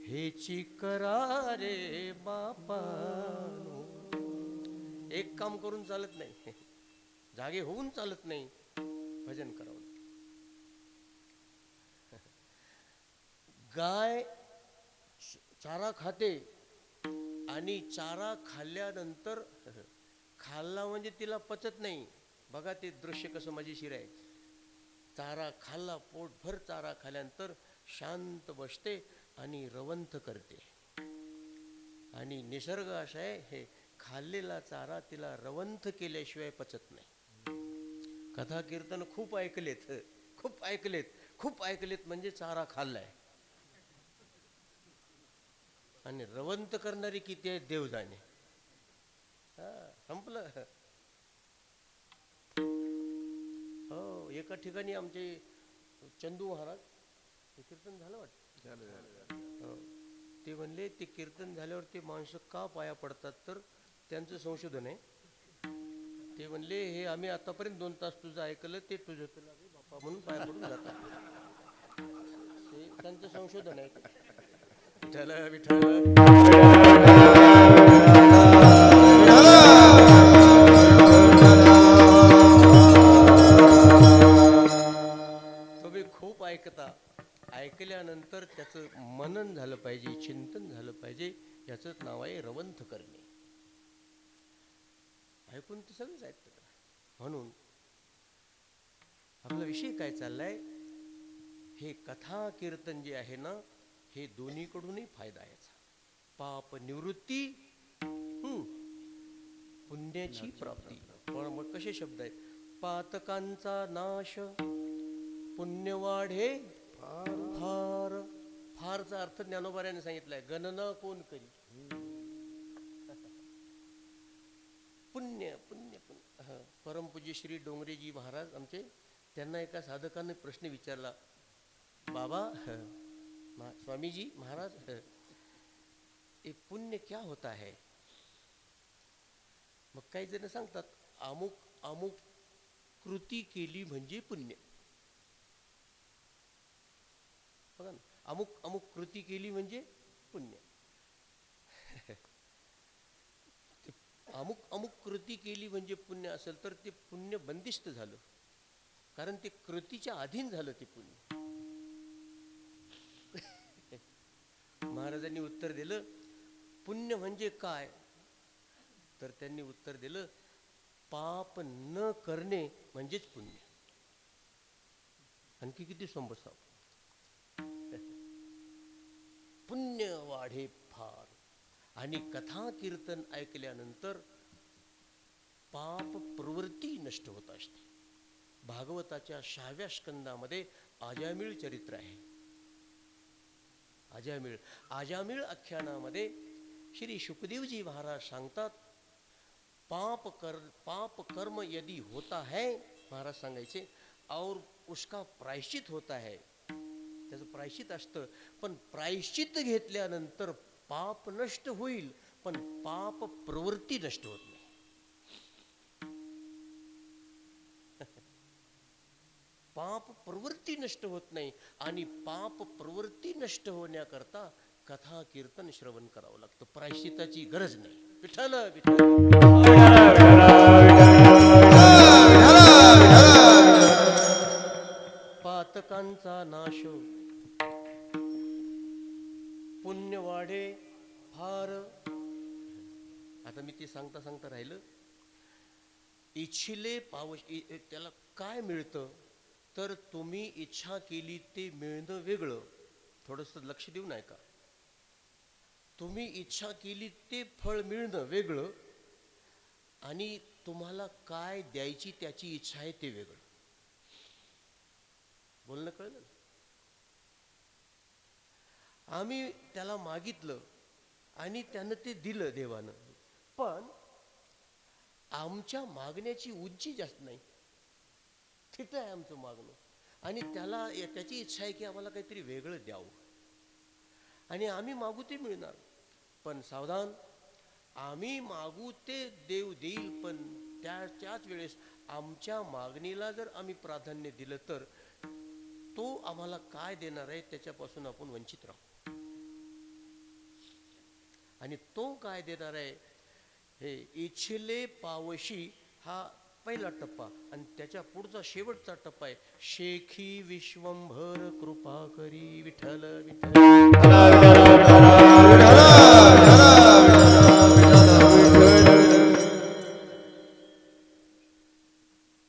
हेची करा रे बापानो. एक काम करून चालत नाही, जागे होऊन चालत नाही, भजन करावं. गाय चारा खाते आणि चारा खाल्ल्यानंतर, खाल्ला म्हणजे तिला पचत नाही. बघा ते दृश्य कसं मजेशीर आहे. चारा खाल्ला, पोटभर चारा खाल्ल्यानंतर शांत बसते आणि रवंथ करते. आणि निसर्ग असा आहे, हे खाल्लेला चारा तिला रवंथ केल्याशिवाय पचत नाही. कथा कीर्तन खूप ऐकलेत, खूप ऐकलेत, खूप ऐकलेत, म्हणजे चारा खाल्लाय. आणि रवंथ करणारी किती आहेत देव जाणे. संपलं. हो, एका ठिकाणी आमचे चंदू महाराज, ते कीर्तन झालं वाटतं. हो, ते म्हणले, ते कीर्तन झाल्यावर ते माणसं का पाया पडतात, तर त्यांचं संशोधन आहे. ते म्हणले, हे आम्ही आतापर्यंत 2 तास तुझं ऐकलं, ते तुझं तुला बाप्पा म्हणून पाया पडून जातात. ते त्यांचं संशोधन आहे. विठ्ठल विठ्ठल. तुम्ही खूप ऐकता, ऐकल्यानंतर त्याचं मनन झालं पाहिजे, चिंतन झालं पाहिजे. याचंच नाव आहे रवंथ करणे. ऐकून ते सगळंच ऐकतं. म्हणून आपला विषय काय चाललाय, हे कथा कीर्तन जे आहे ना, हे दोन्हीकडूनही फायदा याचा. पाप निवृत्ती, पुण्याची प्राप्ती. पण मग कसे शब्द आहेत, पातकांचा नाश, पुण्य वाढे फार. फारचा अर्थ ज्ञानोबाऱ्याने सांगितलाय, गणना कोण करी. पुण्य पुण्य पुण्य. परमपूज्य श्री डोंगरेजी महाराज आमचे, त्यांना एका साधकाने प्रश्न विचारला, बाबा स्वामी जी महाराज, ये पुण्य क्या होता है? मग काही जण सांगतात, अमुक अमुक कृती केली म्हणजे पुण्य. बघा ना, अमुक अमुक कृती केली म्हणजे पुण्य. अमुक अमुक कृती केली म्हणजे पुण्य असेल तर ते पुण्य बंदिस्त झालं, कारण ते कृतीच्या अधीन झालं ते पुण्य. महाराजांनी उत्तर दिलं, पुण्य म्हणजे काय? तर त्यांनी उत्तर दिलं, पाप न करणे म्हणजेच पुण्य. आणखी किती समजता. पुण्य वाढे फार. आणि कथा कीर्तन ऐकल्यानंतर पाप प्रवृत्ती नष्ट होत असते. भागवताच्या 6व्या स्कंदामध्ये आजामिळ चरित्र आहे. आजामिळ आख्यानामध्ये श्री शुकदेवजी महाराज सांगतात, पाप कर्म यदि होता है, महाराज सांगायचे, और उसका प्रायश्चित होता है, त्याचं प्रायश्चित असतं, पण प्रायश्चित घेतल्यानंतर पाप नष्ट होईल, पण पाप प्रवृत्ती नष्ट होत नाही. पाप प्रवृत्ती नष्ट होत नाही, आणि पाप प्रवृत्ती नष्ट होण्याकरता कथा कीर्तन श्रवण करावं लागतं. प्रायश्चिताची गरज नाही. विठ्ठल पातकांचा नाश पुण्य वाढे फार. आता मी ते सांगता सांगता राहिलं. इच्छिले पावश, त्याला काय मिळतं तर तुम्ही इच्छा केली ते मिळणं वेगळं. थोडंसं लक्ष देऊन ऐका. तुम्ही इच्छा केली ते फळ मिळणं वेगळं, आणि तुम्हाला काय द्यायची त्याची इच्छा आहे ते वेगळं. बोलणं कळलं? आम्ही त्याला मागितलं आणि त्यानं ते दिलं देवानं, पण आमच्या मागण्याची उंची जास्त नाही. तिथं आहे आमचं मागणं, आणि त्याला त्याची इच्छा आहे की आम्हाला काहीतरी वेगळं द्यावं, आणि आम्ही मागू ते मिळणार. पण सावधान, आम्ही मागू ते देव देईल, पण त्याच वेळेस आमच्या मागणीला जर आम्ही प्राधान्य दिलं तर तो आम्हाला काय देणार आहे त्याच्यापासून आपण वंचित राहू. आणि तो काय देणार आहे, हे इच्छिले पावशी हा पहिला टप्पा, आणि त्याच्या पुढचा शेवटचा टप्पा आहे शेखी विश्वंभर कृपा करी. विठ्ठल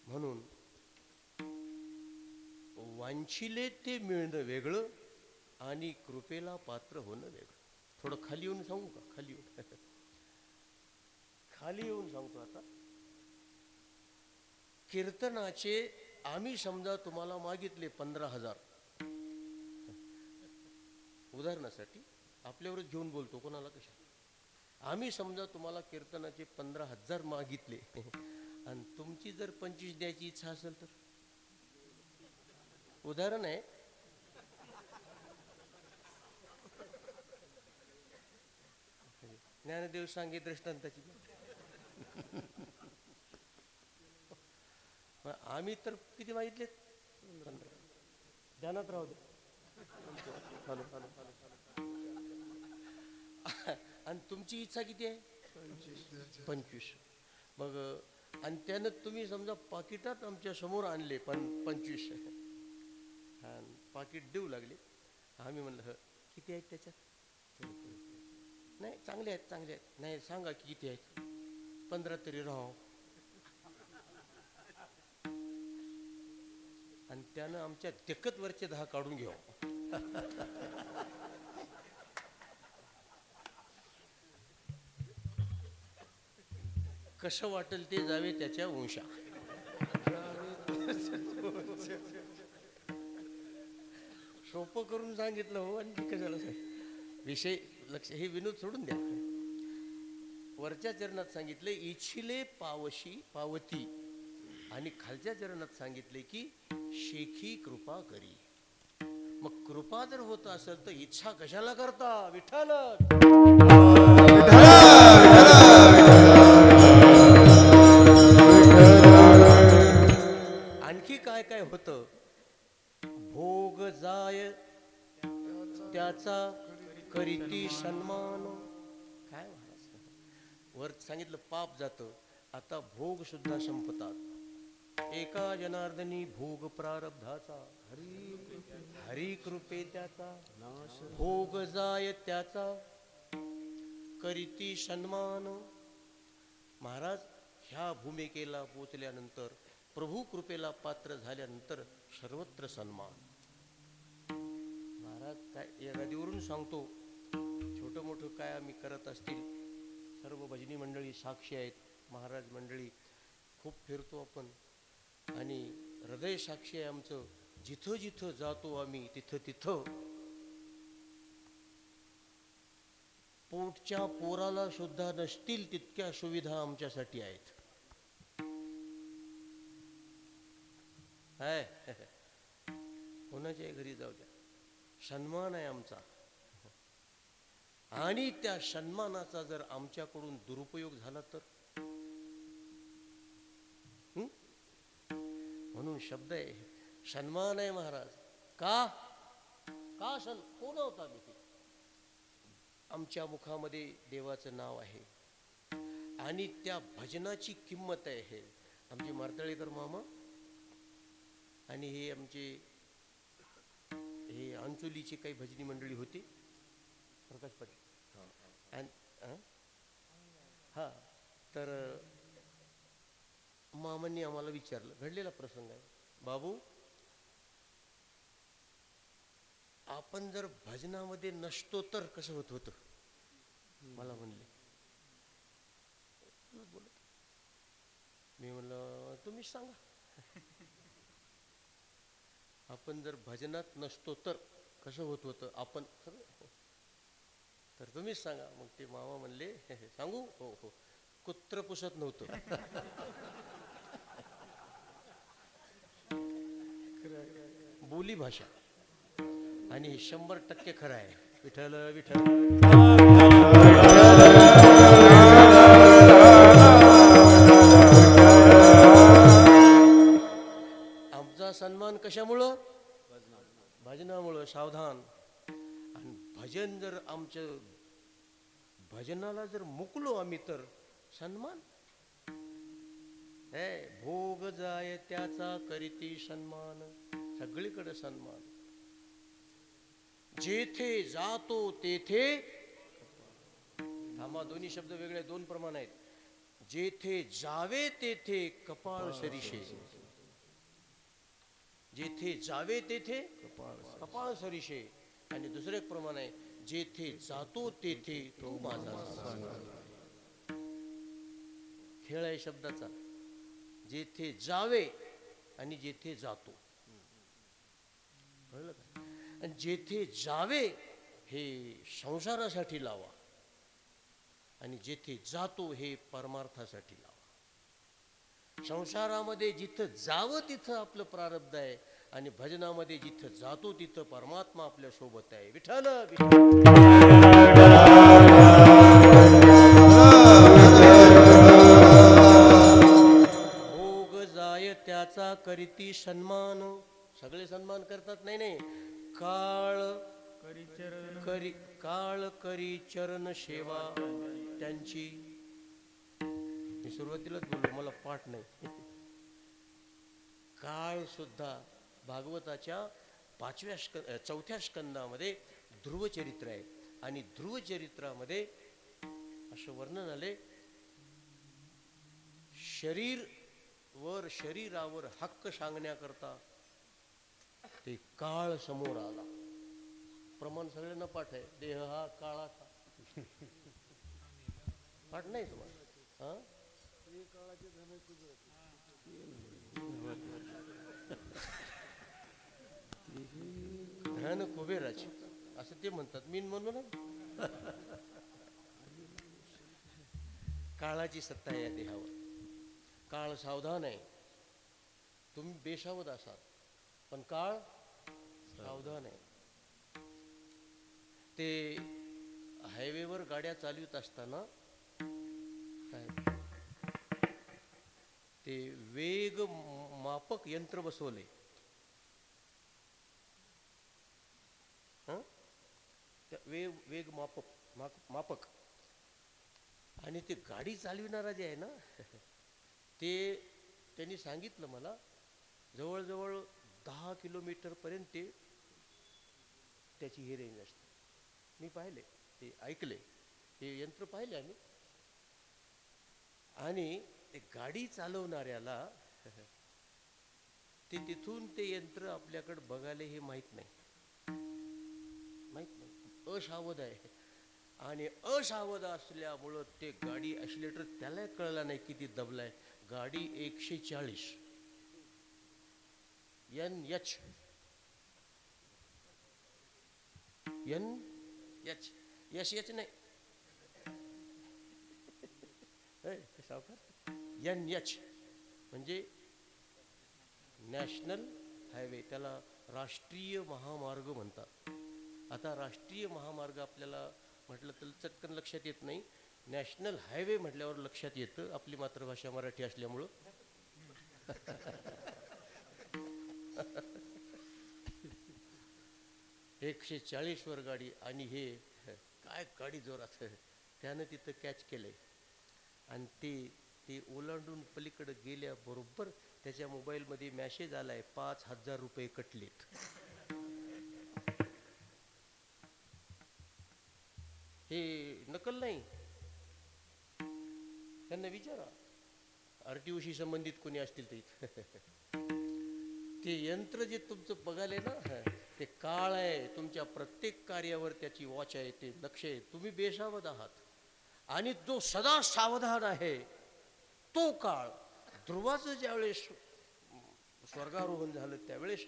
म्हणून वांछिले ते मिळणं वेगळं आणि कृपेला पात्र होणं वेगळं. थोडं खाली येऊन सांगू का? खाली येऊन सांगतो. आता कीर्तनाचे आम्ही समजा तुम्हाला मागितले 15,000, उदाहरणासाठी आपल्यावरच घेऊन बोलतो, कोणाला कशा. आम्ही समजा तुम्हाला कीर्तनाचे 15,000 मागितले, आणि तुमची जर 25 द्यायची इच्छा असेल तर, उदाहरण आहे, ज्ञानदेव सांगे दृष्टांताची. आम्ही तर किती मागितले? 15. ध्यानात राहू दे. आणि तुमची इच्छा किती आहे? 25. मग आणि त्यानं तुम्ही समजा पाकिटात आमच्या समोर आणले, पण 25 पाकिट देऊ लागले. आम्ही म्हणलं किती आहेत त्याच्यात? नाही, चांगले आहेत. नाही, सांगा की किती आहेत? 15 तरी राहो. आणि त्यानं आमच्या तेकतवरचे 10 काढून घ्यावं. कसं वाटेल ते जावे त्याच्या वंशा. सोपं करून सांगितलं हो, आणि कशाला विषय लक्ष, हे विनोद सोडून द्या. वरच्या चरणात सांगितले इच्छिले पावशी पावती, आणि खालच्या चरणात सांगितले की शेखी कृपा करी. मग कृपा जर होत असेल तर इच्छा कशाला करता? विठ्ठल आणखी काय काय होतं? भोग जाय त्याचा करीती सन्मान. काय वर सांगितलं पाप जातं, आता भोग सुद्धा संपतात. एका जनार्दनी भोग प्रारब्धाचा, हरी कृपे त्याचा भोग जाय त्याचा करीती सन्मान. महाराज ह्या भूमिकेला पोचल्यानंतर, प्रभू कृपेला पात्र झाल्यानंतर सर्वत्र सन्मान. महाराज काय या गादीवरून सांगतो, छोटं मोठं काय आम्ही करत असतील, सर्व भजनी मंडळी साक्षी आहेत. महाराज मंडळी खूप फिरतो आपण, आणि हृदय साक्षी आहे आमचं. जिथं जिथं जातो आम्ही तिथं तिथं पोटच्या पोराला सुद्धा नसतील तितक्या सुविधा आमच्यासाठी आहेत. हाय कोणाच्या घरी जाऊ द्या, सन्मान आहे आमचा. आणि त्या सन्मानाचा जर आमच्याकडून दुरुपयोग झाला तर, म्हणून शब्द आहे सन्मान आहे महाराज. का का कोण होता मी? आमच्या मुखामध्ये देवाचं नाव आहे आणि त्या भजनाची किंमत आहे. हे आमचे मार्तळेकर मामा आणि हे आमचे हे अंचोलीची काही भजनी मंडळी होती, प्रकाश पाटील हा. तर मामांनी आम्हाला विचारलं, घडलेला प्रसंग आहे, बाबू आपण जर भजनामध्ये नसतो तर कसं होत होतं? मला म्हणले. बोलत मी म्हणलं तुम्हीच सांगा. आपण जर भजनात नसतो तर कसं होत होतं आपण सगळं, तर तुम्हीच सांगा. मग ते मामा म्हणले सांगू? हो हो. कुत्र पुसत नव्हतं. बोली भाषा आणि 100% खरं आहे. विठ्ठल विठ्ठल. आमचा सन्मान कशामुळं? भजनामुळं. सावधान. आणि भजन जर आमचं भजनाला जर मुकलो आम्ही तर सन्मान भोग जाय त्याचा करीती सन्मान. सगळीकडे सन्मान. जेथे जातो तेथे, थांबा दोन्ही शब्द वेगळे, दोन प्रमाण आहेत. जेथे जावे तेथे कपाळ सरिषे. जेथे जावे तेथे कपाळ सरिषे. आणि दुसरे एक प्रमाण आहे, जेथे जातो तेथे तो माझा. खेळ आहे शब्दाचा. जेथे जावे आणि जेथे जातो, कळलं का? आणि जेथे जावे हे संसारासाठी लावा आणि जेथे जातो हे परमार्थासाठी लावा. संसारामध्ये जिथं जावं तिथं आपलं प्रारब्ध आहे आणि भजनामध्ये जिथं जातो तिथं परमात्मा आपल्या सोबत आहे. विठ्ठल भोग जाय त्याचा करीती सन्मान. सगळे सन्मान करतात, नाही नाही. काळ करी चरण सेवा त्यांची. मी सुरुवातीलाच बोललो मला पाठ नाही. काळ सुद्धा भागवताच्या 4व्या स्कंदामध्ये ध्रुवचरित्र आहे आणि ध्रुवचरित्रामध्ये असं वर्णन आले, शरीरावर हक्क सांगण्याकरता ते काळ समोर आला. प्रमाण सगळ्यांना पाठ आहे. देह हा काळाचा. पाठ नाही तुम्हाला? हा, धन कुबेराची असं ते म्हणतात. मी म्हणलो ना, काळाची सत्ता आहे या देहावर. काळ सावधान आहे. तुम्ही बेसावध असाल पण काळ सावधान आहे. ते हायवेवर गाड्या चालवित असताना काय ते वेग मापक यंत्र बसवले. वेग मापक आणि ते गाडी चालविणारा जे आहे ना ते त्यांनी सांगितलं मला, जवळजवळ 10 किलोमीटर पर्यंत त्याची ही रेंज असते. मी पाहिले, ते ऐकले, ते यंत्र पाहिले आम्ही. आणि ते गाडी चालवणाऱ्याला ते तिथून ते यंत्र आपल्याकडे बघायला हे माहित नाही. असावध आहे. आणि असावध असल्यामुळं ते गाडी ॲक्सिलेटर त्याला कळला नाही किती दबलाय. गाडी 140 NH NH यश नाही सावकार NH म्हणजे नॅशनल हायवे, त्याला राष्ट्रीय महामार्ग म्हणतात. आता राष्ट्रीय महामार्ग आपल्याला म्हटलं तर चटकन लक्षात येत नाही, नॅशनल हायवे म्हटल्यावर लक्षात येतं, आपली मातृभाषा मराठी असल्यामुळं. 140 वर गाडी आणि हे काय गाडी जोरात, त्यानं तिथं कॅच केलंय आणि ते ओलांडून पलीकडे गेल्याबरोबर त्याच्या मोबाईलमध्ये मॅसेज आलाय 5,000 रुपये कटलेत. हे नकल नाही, त्यांना विचारा, RTOशी संबंधित कोणी असतील तर. ते यंत्र जे तुमचं बघाले ना, ते काळ आहे, तुमच्या प्रत्येक कार्यावर त्याची वॉच आहे, ते लक्ष आहे. तुम्ही बेसावध आहात आणि जो सदा सावधान आहे तो काळ. ध्रुवाचं ज्यावेळेस स्वर्गारोहण झालं त्यावेळेस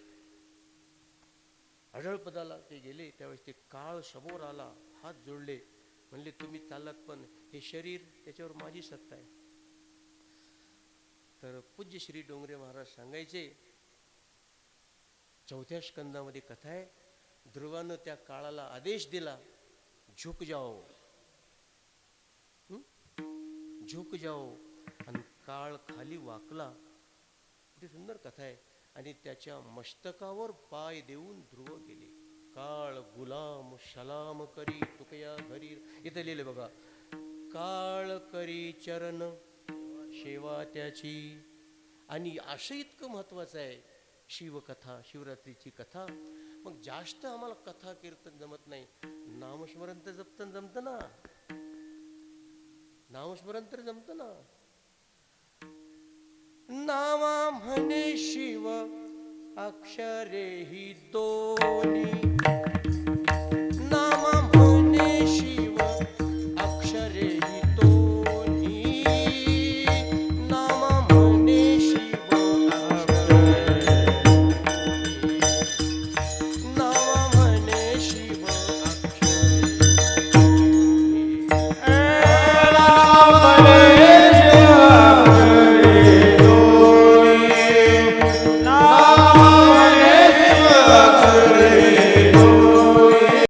अढळपदाला ते गेले, त्यावेळेस ते काळ समोर आला, हात जोडले, म्हणले तुम्ही चालत पण हे शरीर त्याच्यावर माझी सत्ता आहे. तर पूज्य श्री डोंगरे महाराज सांगायचे, 4थ्या स्कंदामध्ये कथा आहे, ध्रुवानं त्या काळाला आदेश दिला, झुक जाओ, झुक जाओ, आणि काळ खाली वाकला. किती सुंदर कथा आहे. आणि त्याच्या मस्तकावर पाय देऊन ध्रुव गेले. काळ गुलाम सलाम करी तुकया घरी, इथं लिहिले बघा, काळ करी चरण सेवा त्याची. आणि असं इतकं महत्वाचं आहे शिवकथा, शिवरात्रीची कथा. मग जास्त आम्हाला कथा कीर्तन जमत नाही, नामस्मरण तर जपतन जमतं ना, नामस्मरण तर जमतं ना. नामा म्हणे शिव अक्षरे ही दोन्ही,